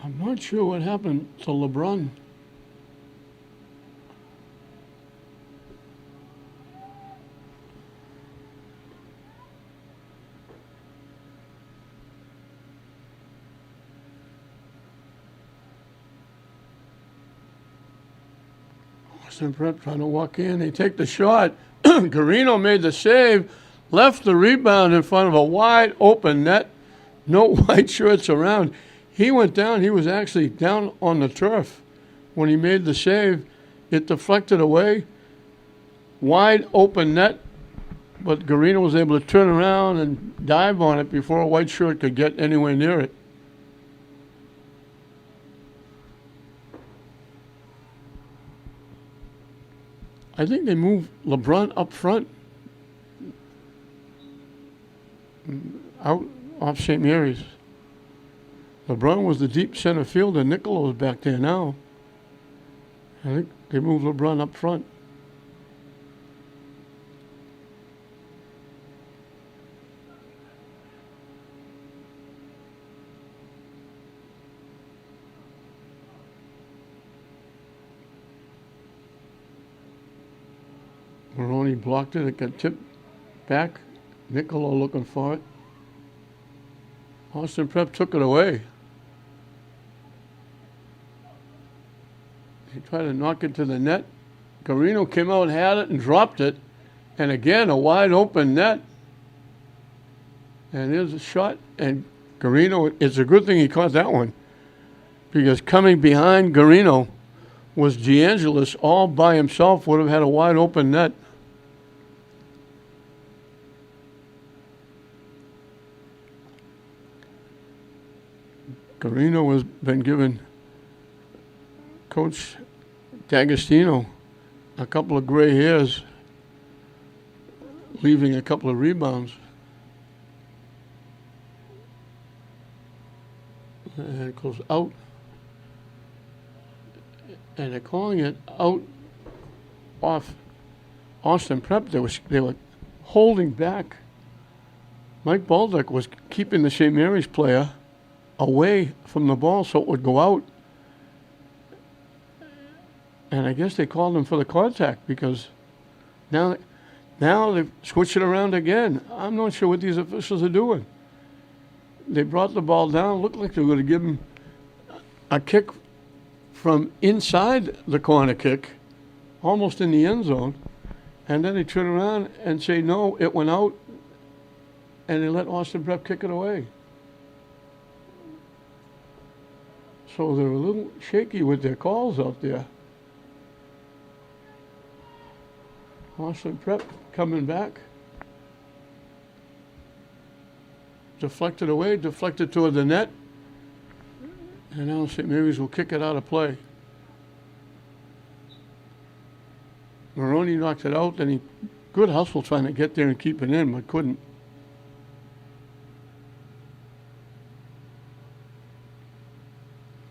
I'm not sure what happened to LeBron. Austin Prep trying to walk in. They take the shot. Garino made the save, left the rebound in front of a wide open net. No white shirts around. He went down. He was actually down on the turf when he made the save. It deflected away. Wide open net, but Garino was able to turn around and dive on it before a white shirt could get anywhere near it. I think they moved LeBron up front, out off St. Mary's. LeBron was the deep center fielder. Nicola was back there now. I think they moved LeBron up front. Maroney blocked it. It got tipped back. Nicola looking for it. Austin Prep took it away. He tried to knock it to the net. Garino came out, had it, and dropped it. And again, a wide open net. And there's a shot. And Garino, it's a good thing he caught that one, because coming behind Garino was DeAngelis all by himself, would have had a wide open net. Garino has been given Coach D'Agostino a couple of gray hairs, leaving a couple of rebounds. And it goes out. And they're calling it out off Austin Prep. They were holding back. Mike Baldock was keeping the St. Mary's player, away from the ball so it would go out. And I guess they called him for the contact because now they've switched it around again. I'm not sure what these officials are doing. They brought the ball down, looked like they were going to give him a kick from inside the corner kick, almost in the end zone, and then they turn around and say, no, it went out, and they let Austin Prep kick it away. So they're a little shaky with their calls out there. Austin Prep coming back. Deflected away, deflected toward the net. And now St. Mary's will kick it out of play. Maroney knocked it out, and good hustle trying to get there and keep it in, but couldn't.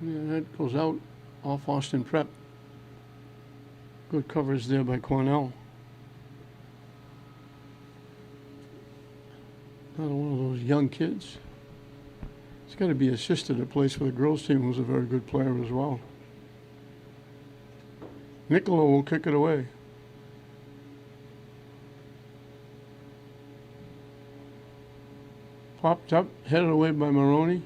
Yeah, that goes out off Austin Prep. Good coverage there by Cornell. Another one of those young kids. He's got to be a sister that plays for the girls team, who's a very good player as well. Niccolo will kick it away. Popped up, headed away by Maroney.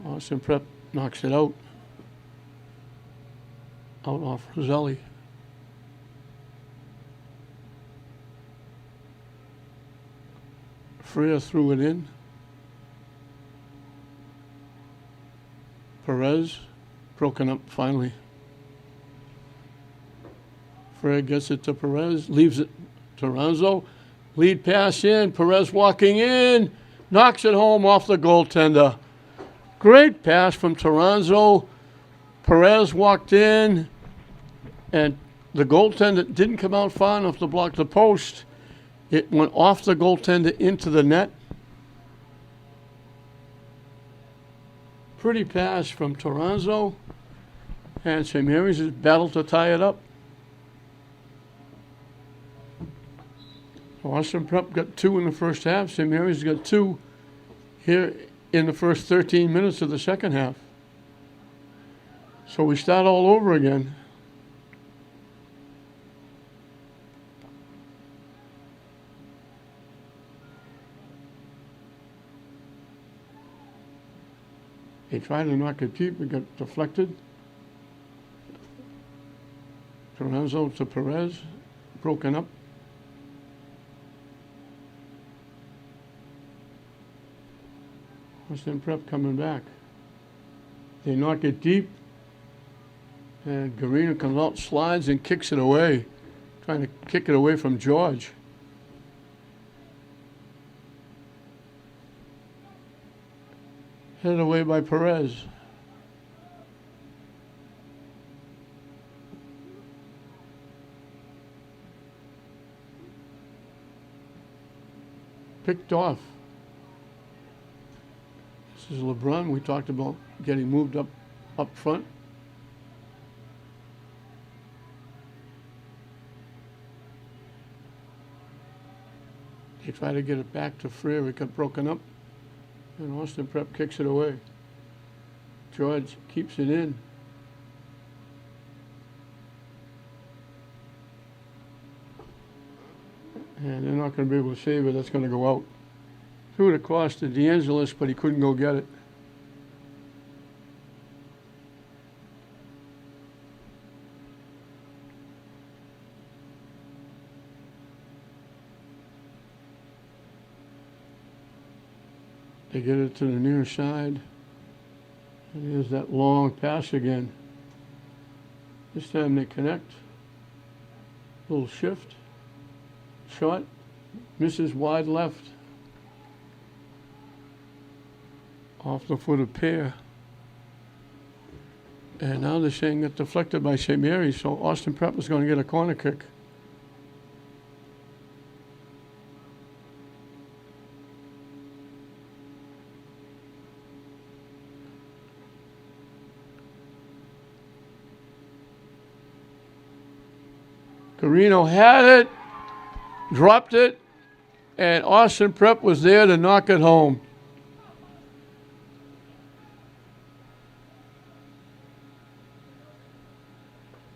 Austin Prep knocks it out. Out off Roselli. Freer threw it in. Perez broken up finally. Freer gets it to Perez, leaves it to Ranzo. Lead pass in, Perez walking in, knocks it home off the goaltender. Great pass from Toronzo. Perez walked in, and the goaltender didn't come out far enough to block the post. It went off the goaltender into the net. Pretty pass from Toronzo, and St. Mary's has battled to tie it up. Austin Prep got 2 in the first half. St. Mary's got 2 here in the first 13 minutes of the second half. So we start all over again. They tried to knock it deep, it got deflected. Toronzo to Perez, broken up. Austin Prep coming back. They knock it deep, and Garino comes out, slides, and kicks it away, trying to kick it away from George. Headed away by Perez. Picked off. This is LeBron. We talked about getting moved up front. They try to get it back to Freer. It got broken up. And Austin Prep kicks it away. George keeps it in. And they're not going to be able to save it. That's going to go out. Threw it across to DeAngelis, but he couldn't go get it. They get it to the near side. And there's that long pass again. This time they connect. Little shift. Shot. Misses wide left. Off the foot of Pear. And now they're saying it deflected by St. Mary's, so Austin Prep is going to get a corner kick. Carino had it, dropped it, and Austin Prep was there to knock it home.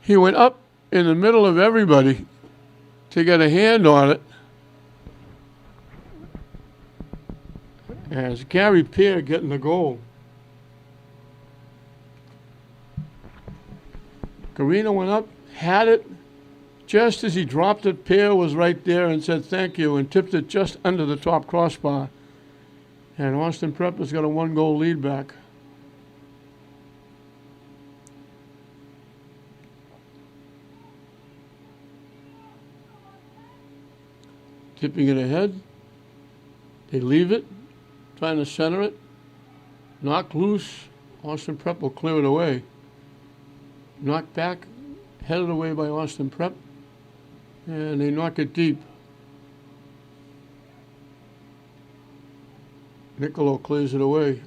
He went up in the middle of everybody to get a hand on it. As Gary Peer getting the goal. Carino went up, had it. Just as he dropped it, Peer was right there and said thank you and tipped it just under the top crossbar. And Austin Prep has got a 1-goal lead back. Tipping it ahead. They leave it, trying to center it. Knocked loose. Austin Prep will clear it away. Knocked back, headed away by Austin Prep. And they knock it deep. Niccolo clears it away.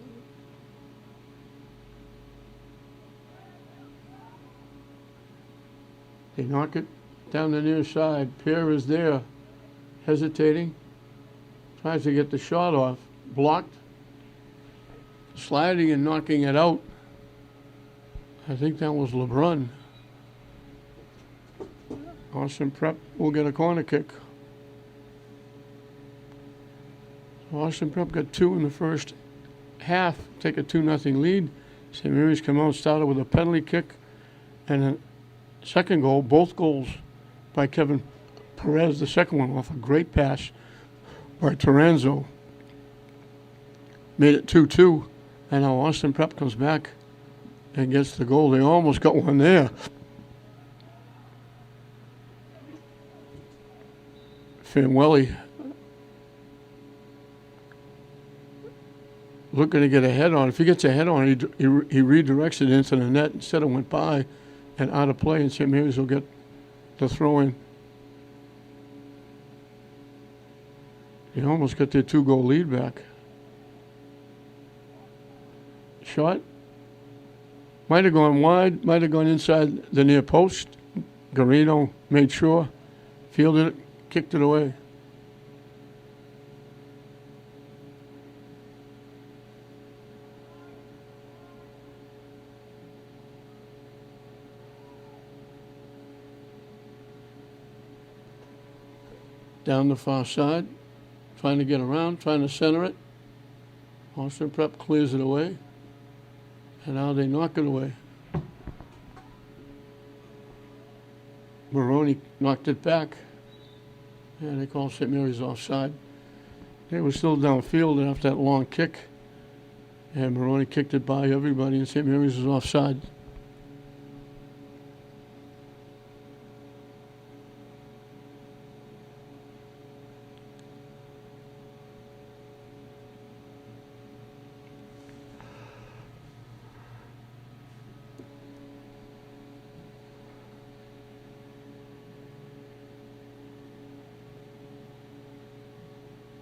They knock it down the near side. Peer is there, hesitating. Tries to get the shot off. Blocked. Sliding and knocking it out. I think that was LeBrun. Austin Prep will get a corner kick. Austin Prep got 2 in the first half, take a 2-0 lead. St. Mary's come out, started with a penalty kick and a second goal, both goals by Kevin Perez, the second one off a great pass by Toranzo. Made it 2-2, and now Austin Prep comes back and gets the goal. They almost got one there. Fanwelly looking to get a head on. If he gets a head on, he redirects it into the net instead of went by and out of play, and St. Mary's will get the throw in. They almost got their 2-goal lead back. Shot. Might have gone wide, might have gone inside the near post. Garino made sure, fielded it, kicked it away. Down the far side, trying to get around, trying to center it. Austin Prep clears it away. And now they knock it away. Maroney knocked it back. And they call St. Mary's offside. They were still downfield after that long kick. And Maroney kicked it by everybody, and St. Mary's was offside.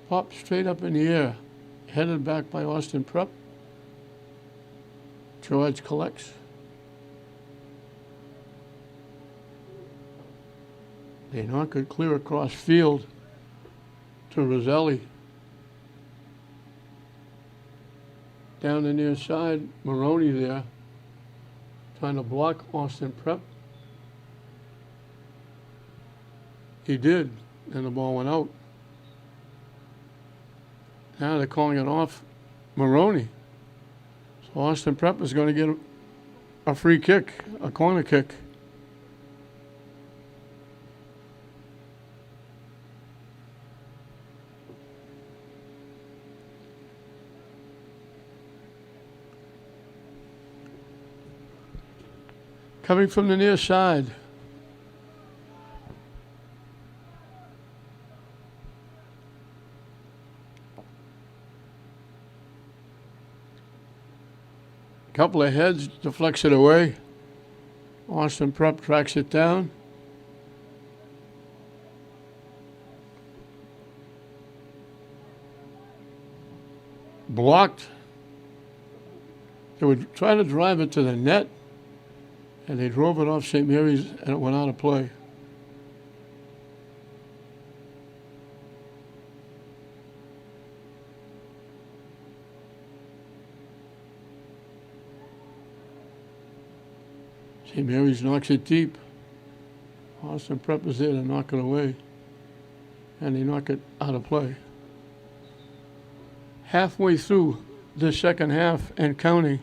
Popped straight up in the air, headed back by Austin Prep. George collects. They knock it clear across field to Roselli. Down the near side, Maroney there, trying to block Austin Prep. He did, and the ball went out. Now they're calling it off Maroney. So Austin Prep is going to get a free kick, a corner kick. Coming from the near side. Couple of heads, deflects it away. Austin Prep tracks it down. Blocked. They would try to drive it to the net, and they drove it off St. Mary's, and it went out of play. St. Mary's knocks it deep. Austin Prep is there to knock it away. And they knock it out of play. Halfway through the second half and counting.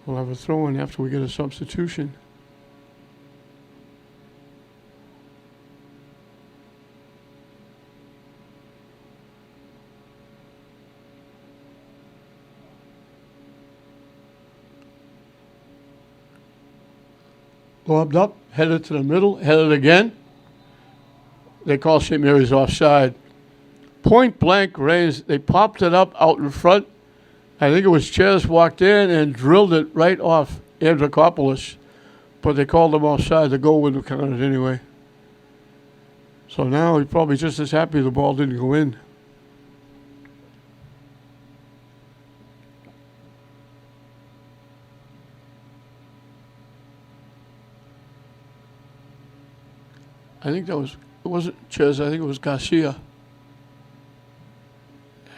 We'll have a throw-in after we get a substitution. Lobbed up, headed to the middle, headed again. They call St. Mary's offside. Point blank range, they popped it up out in front. I think it was Ches walked in and drilled it right off Andrikopoulos. But they called him offside. The goal wouldn't have counted anyway. So now he's probably just as happy the ball didn't go in. I think it wasn't Ches, I think it was Garcia.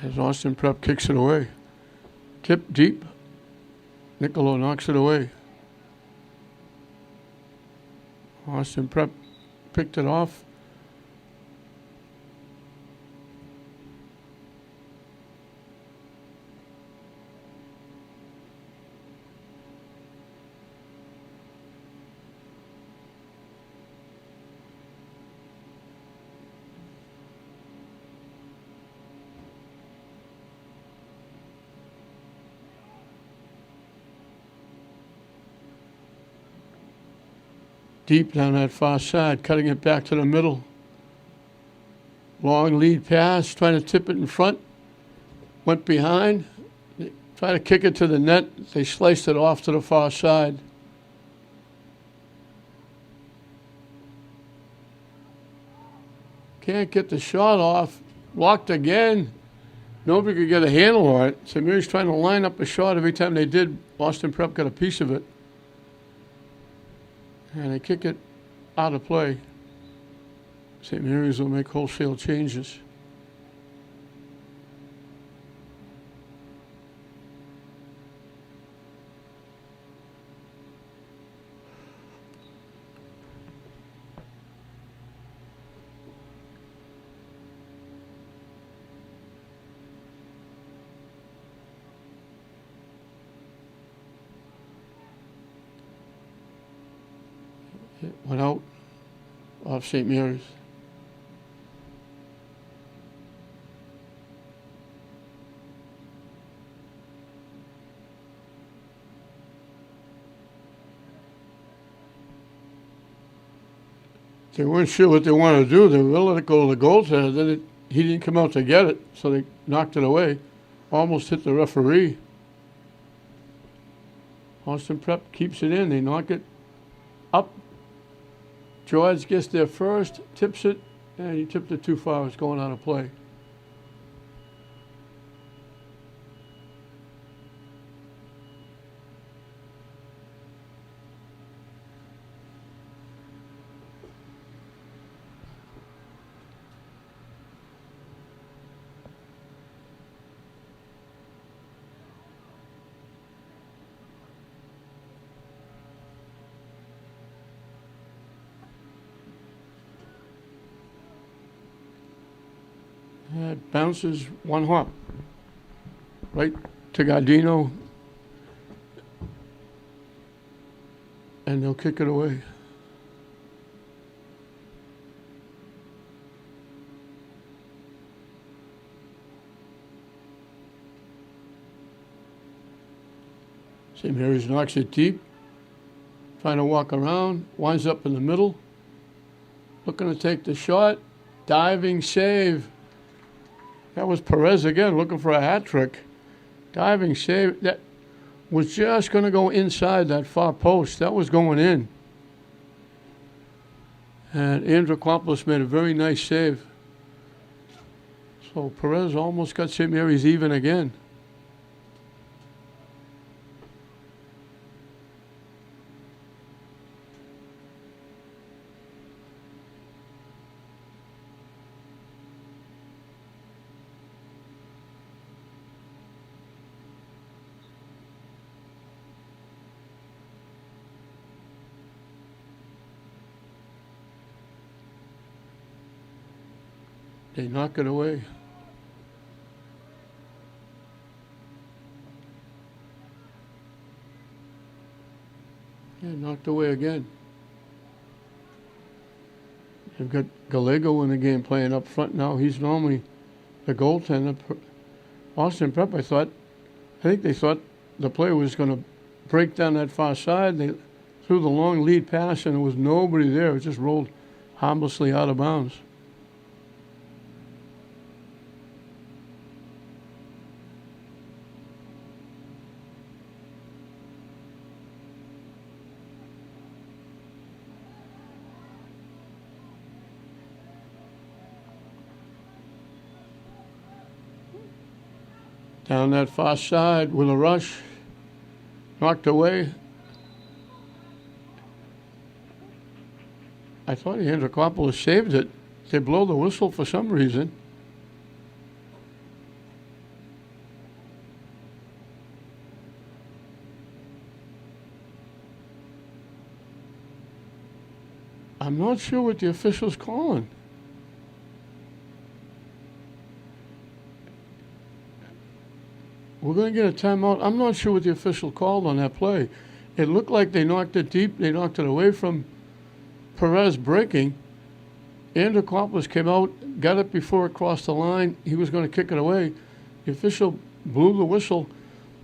As Austin Prep kicks it away. Tip deep. Niccolo knocks it away. Austin Prep picked it off. Deep down that far side, cutting it back to the middle. Long lead pass, trying to tip it in front. Went behind, tried to kick it to the net. They sliced it off to the far side. Can't get the shot off. Blocked again. Nobody could get a handle on it. St. Mary's trying to line up a shot. Every time they did, Austin Prep got a piece of it. And they kick it out of play. St. Mary's will make wholesale changes. It went out off St. Mary's. They weren't sure what they wanted to do. They were going to let it go to the goaltender. Then he didn't come out to get it, so they knocked it away. Almost hit the referee. Austin Prep keeps it in. They knock it up. George gets there first, tips it, and he tipped it too far. It's going out of play. It bounces one hop right to Gardino, and they'll kick it away. St. Mary's knocks it deep, trying to walk around, winds up in the middle, looking to take the shot, diving save. That was Perez again, looking for a hat trick. Diving save. That was just going to go inside that far post. That was going in. And Andrikopoulos made a very nice save. So Perez almost got St. Mary's even again. They knock it away. Yeah, knocked away again. They've got Gallego in the game playing up front now. He's normally the goaltender. Austin Prep, I think they thought the play was going to break down that far side. They threw the long lead pass, and there was nobody there. It just rolled harmlessly out of bounds. Down that far side with a rush, knocked away. I thought Andrikopoulos saved it. They blow the whistle for some reason. I'm not sure what the official's calling. We're going to get a timeout. I'm not sure what the official called on that play. It looked like they knocked it deep. They knocked it away from Perez breaking. Andrikopoulos came out, got it before it crossed the line. He was going to kick it away. The official blew the whistle.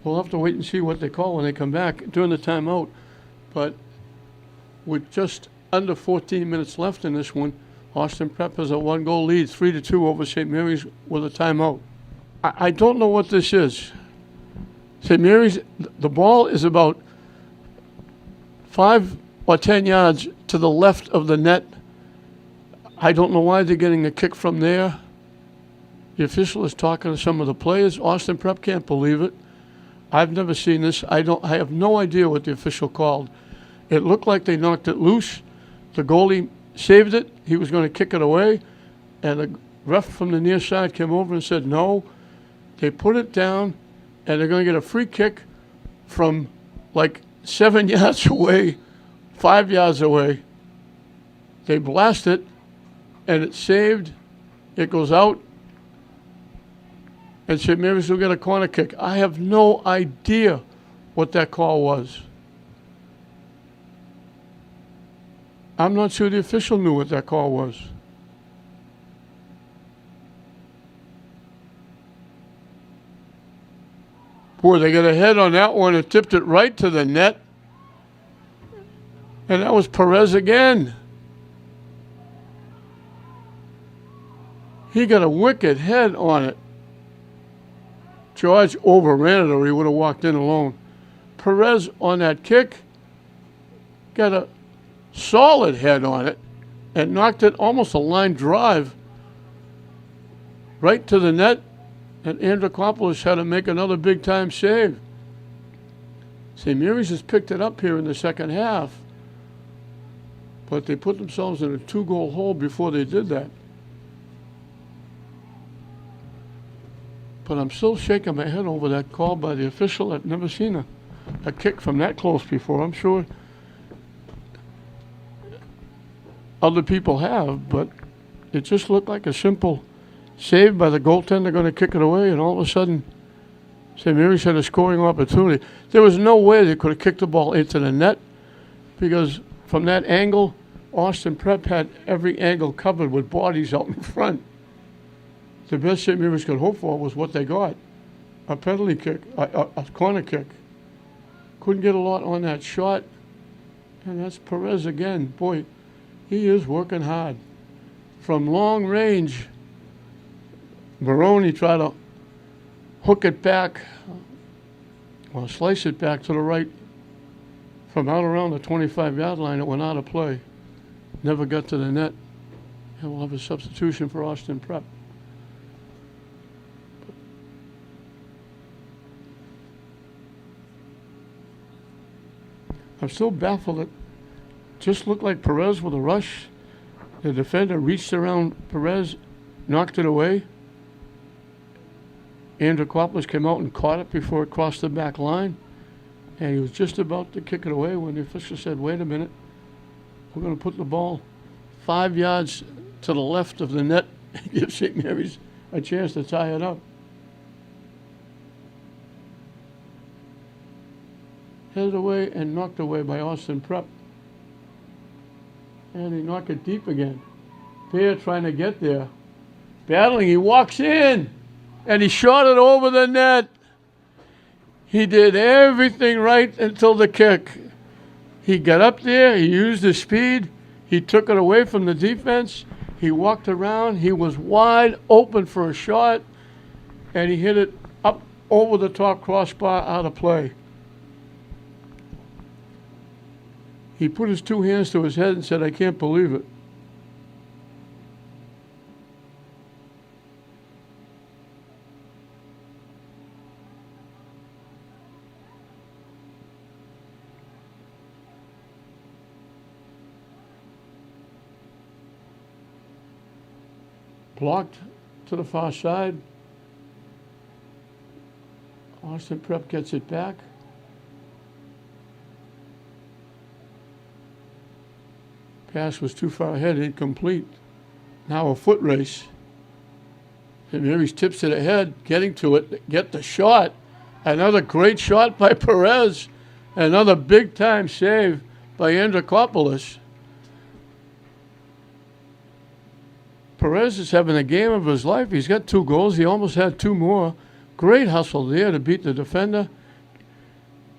We'll have to wait and see what they call when they come back during the timeout. But with just under 14 minutes left in this one, Austin Prep has a 1-goal lead, 3-2 over St. Mary's with a timeout. I don't know what this is. St. Mary's, the ball is about 5 or 10 yards to the left of the net. I don't know why they're getting a kick from there. The official is talking to some of the players. Austin Prep can't believe it. I've never seen this. I have no idea what the official called. It looked like they knocked it loose. The goalie saved it. He was going to kick it away. And the ref from the near side came over and said no. They put it down, and they're going to get a free kick from like 7 yards away, 5 yards away. They blast it, and it's saved. It goes out, and St. Mary's will get a corner kick. I have no idea what that call was. I'm not sure the official knew what that call was. Boy, they got a head on that one and tipped it right to the net. And that was Perez again. He got a wicked head on it. George overran it or he would have walked in alone. Perez on that kick got a solid head on it and knocked it almost a line drive right to the net. And Andrikopoulos had to make another big-time save. St. Mary's has picked it up here in the second half, but they put themselves in a 2-goal hole before they did that. But I'm still shaking my head over that call by the official. I've never seen a kick from that close before. I'm sure other people have, but it just looked like a simple saved by the goaltender, going to kick it away, and all of a sudden, St. Mary's had a scoring opportunity. There was no way they could have kicked the ball into the net because from that angle, Austin Prep had every angle covered with bodies out in front. The best St. Mary's could hope for was what they got, a penalty kick, a corner kick. Couldn't get a lot on that shot, and that's Perez again. Boy, he is working hard. From long range, Baroni tried to hook it back or slice it back to the right from out around the 25-yard line. It went out of play. Never got to the net. And we'll have a substitution for Austin Prep. I'm still baffled. It just looked like Perez with a rush. The defender reached around Perez, knocked it away. Andrikopoulos came out and caught it before it crossed the back line. And he was just about to kick it away when the official said, wait a minute, we're going to put the ball 5 yards to the left of the net and give St. Mary's a chance to tie it up. Headed away and knocked away by Austin Prep. And he knocked it deep again. Pear trying to get there. Battling, he walks in, and he shot it over the net. He did everything right until the kick. He got up there, he used his speed, he took it away from the defense, he walked around, he was wide open for a shot, and he hit it up over the top crossbar out of play. He put his two hands to his head and said, "I can't believe it." Blocked to the far side. Austin Prep gets it back. Pass was too far ahead, incomplete. Now a foot race. And Mary's tips it ahead, getting to it, get the shot. Another great shot by Perez. Another big-time save by Andrikopoulos. Perez is having a game of his life. He's got 2 goals. He almost had 2 more. Great hustle there to beat the defender.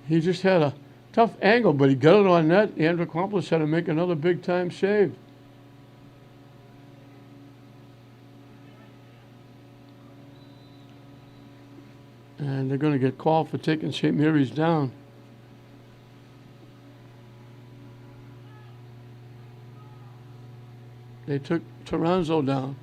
He just had a tough angle, but he got it on net. Andrikopoulos had to make another big-time save. And they're going to get called for taking St. Mary's down. They took Toronzo down.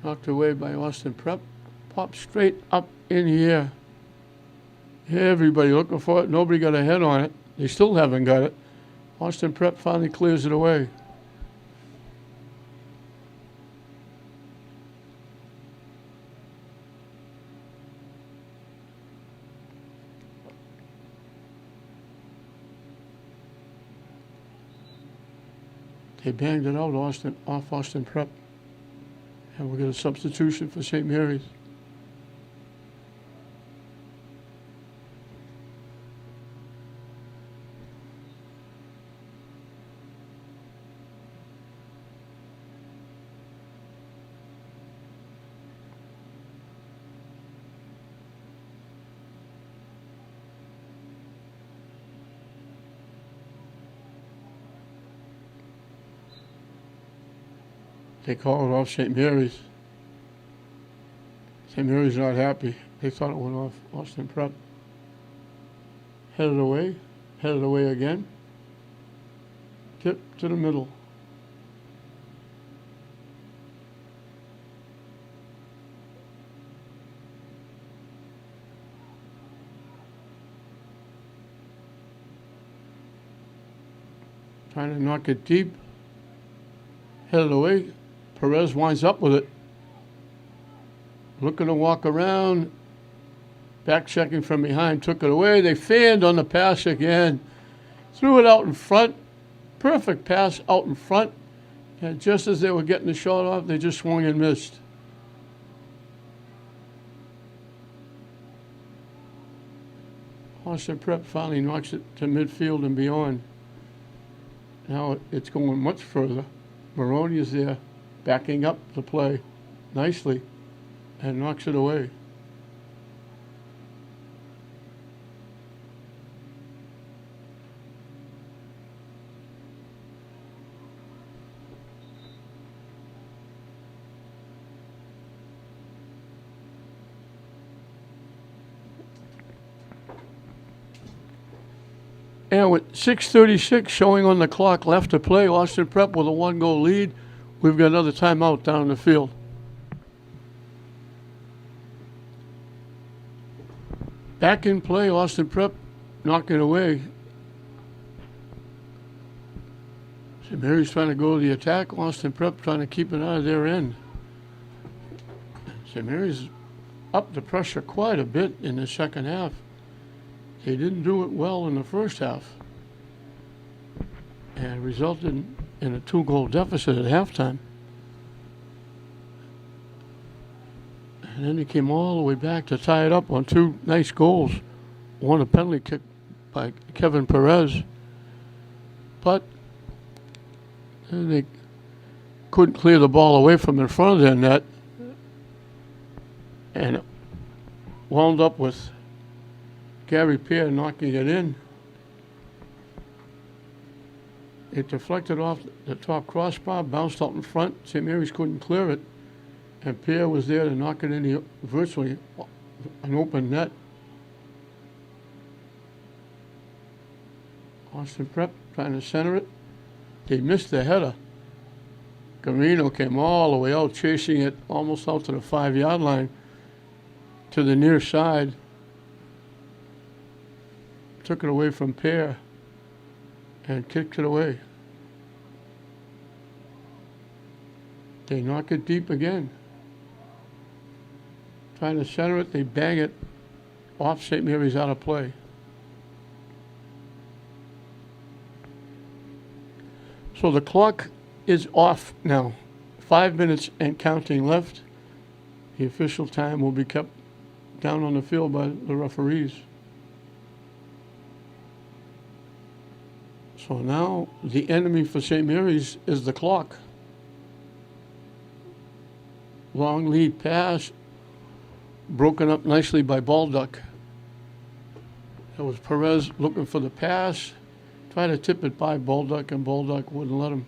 Knocked away by Austin Prep. Popped straight up in the air. Everybody looking for it. Nobody got a head on it. They still haven't got it. Austin Prep finally clears it away. They banged it out off Austin Prep. And we'll get a substitution for St. Mary's. They call it off St. Mary's. St. Mary's not happy. They thought it went off Austin Prep. Headed away again. Tip to the middle. Trying to knock it deep. Headed away. Perez winds up with it. Looking to walk around. Back checking from behind. Took it away. They fanned on the pass again. Threw it out in front. Perfect pass out in front. And just as they were getting the shot off, they just swung and missed. Austin Prep finally knocks it to midfield and beyond. Now it's going much further. Maroney is there, backing up the play nicely, and knocks it away. And with 6:36 showing on the clock left to play, Austin Prep with a 1-goal lead. We've got another timeout down the field. Back in play, Austin Prep knocking away. St. Mary's trying to go to the attack. Austin Prep trying to keep it out of their end. St. Mary's upped the pressure quite a bit in the second half. They didn't do it well in the first half, and resulted in a 2-goal deficit at halftime. And then he came all the way back to tie it up on 2 nice goals. One a penalty kick by Kevin Perez, but they couldn't clear the ball away from in front of their net, and it wound up with Gary Peer knocking it in. It deflected off the top crossbar, bounced out in front. St. Mary's couldn't clear it, and Peer was there to knock it in virtually an open net. Austin Prep trying to center it. They missed the header. Garino came all the way out, chasing it almost out to the 5-yard line to the near side. Took it away from Pear and kicked it away. They knock it deep again. Trying to center it, they bang it off St. Mary's, out of play. So the clock is off now. 5 minutes and counting left. The official time will be kept down on the field by the referees. So now the enemy for St. Mary's is the clock. Long lead pass, broken up nicely by Baldock. That was Perez looking for the pass. Tried to tip it by Baldock, and Baldock wouldn't let him.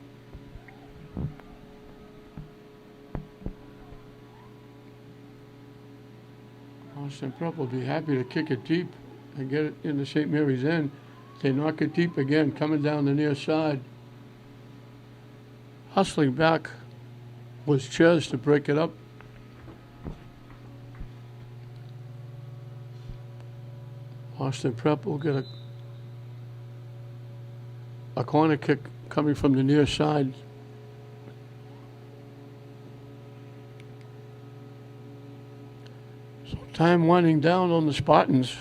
Austin Prep will be happy to kick it deep and get it into St. Mary's end. They knock it deep again, coming down the near side. Hustling back was Ches to break it up. Austin Prep will get a corner kick coming from the near side. So time winding down on the Spartans,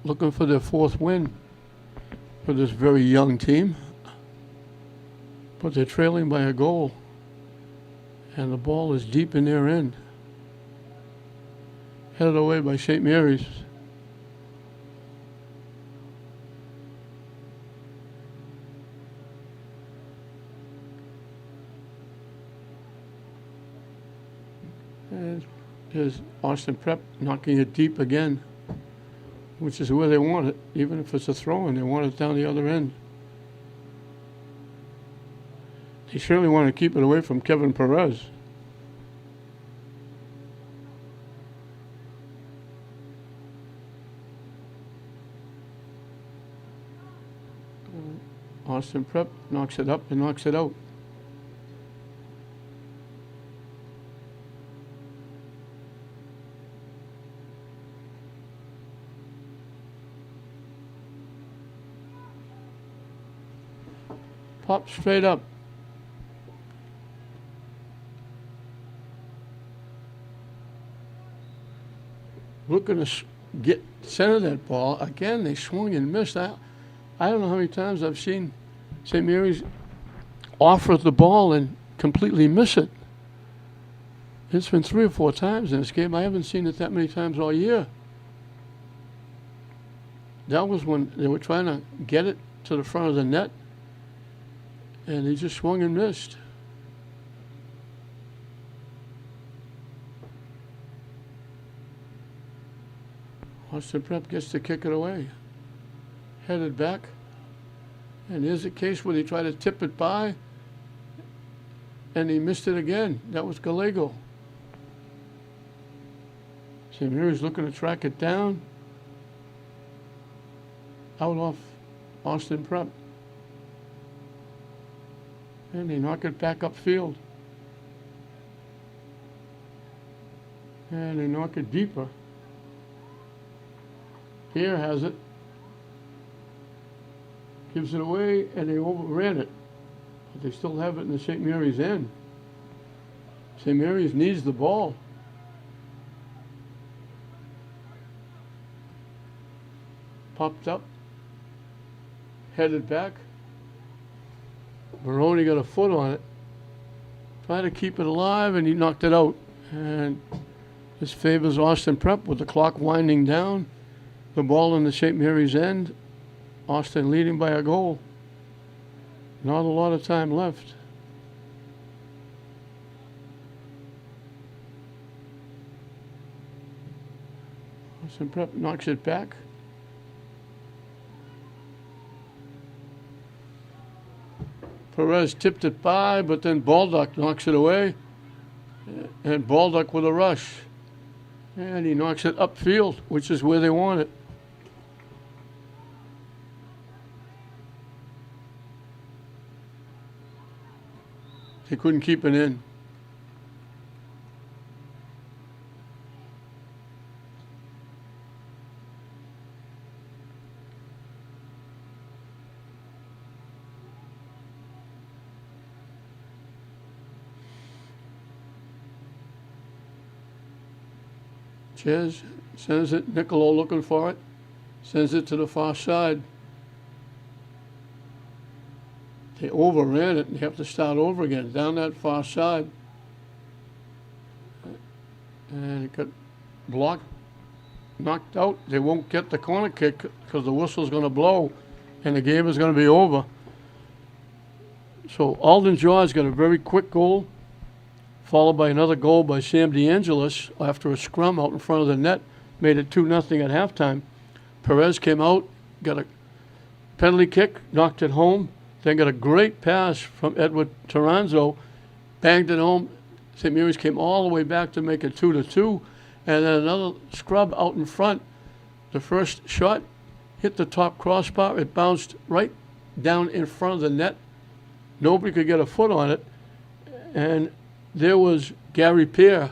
looking for their 4th win for this very young team. But they're trailing by a goal, and the ball is deep in their end. Headed away by St. Mary's. And here's Austin Prep knocking it deep again, which is where they want it. Even if it's a throw-in, they want it down the other end. They certainly want to keep it away from Kevin Perez. Austin Prep knocks it up and knocks it out. Pop straight up. Looking to get center that ball. Again, they swung and missed. I don't know how many times I've seen St. Mary's offer the ball and completely miss it. It's been 3 or 4 times in this game. I haven't seen it that many times all year. That was when they were trying to get it to the front of the net, and he just swung and missed. Austin Prep gets to kick it away. Headed back. And here's a case where they try to tip it by, and he missed it again. That was Gallego. St. Mary's looking to track it down. Out off Austin Prep. And they knock it back upfield. And they knock it deeper. Here has it. Gives it away, and they overran it. But they still have it in the St. Mary's end. St. Mary's needs the ball. popped up, headed back. Baroni got a foot on it, tried to keep it alive, and he knocked it out. And this favors Austin Prep with the clock winding down. The ball in the St. Mary's end. Austin leading by a goal. Not a lot of time left. Austin Prep knocks it back. Perez tipped it by, but then Baldock knocks it away. And Baldock with a rush. And he knocks it upfield, which is where they want it. They couldn't keep it in. Ches sends it, Niccolo looking for it, sends it to the far side. They overran it and have to start over again, down that far side. And it got blocked, knocked out. They won't get the corner kick because the whistle's going to blow and the game is going to be over. So Alden Jaws got a very quick goal, followed by another goal by Sam DeAngelis after a scrum out in front of the net, made it 2-0 at halftime. Perez came out, got a penalty kick, knocked it home, then got a great pass from Edward Toranzo, banged it home. St. Mary's came all the way back to make it 2-2, and then another scrub out in front. The first shot hit the top crossbar. It bounced right down in front of the net. Nobody could get a foot on it, and there was Gary Pear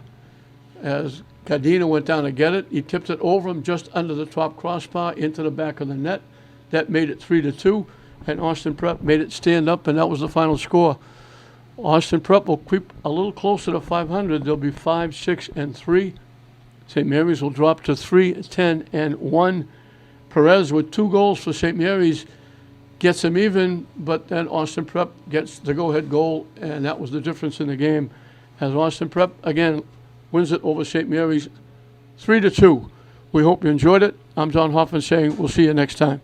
as Gardina went down to get it. He tipped it over him just under the top crossbar into the back of the net. That made it 3-2, and Austin Prep made it stand up, and that was the final score. Austin Prep will creep a little closer to 500. They'll be 5-6-3. St. Mary's will drop to 3-10-1. Perez with 2 goals for St. Mary's gets him even, but then Austin Prep gets the go-ahead goal, and that was the difference in the game. As Austin Prep, again, wins it over St. Mary's 3-2. We hope you enjoyed it. I'm Don Hoffman saying we'll see you next time.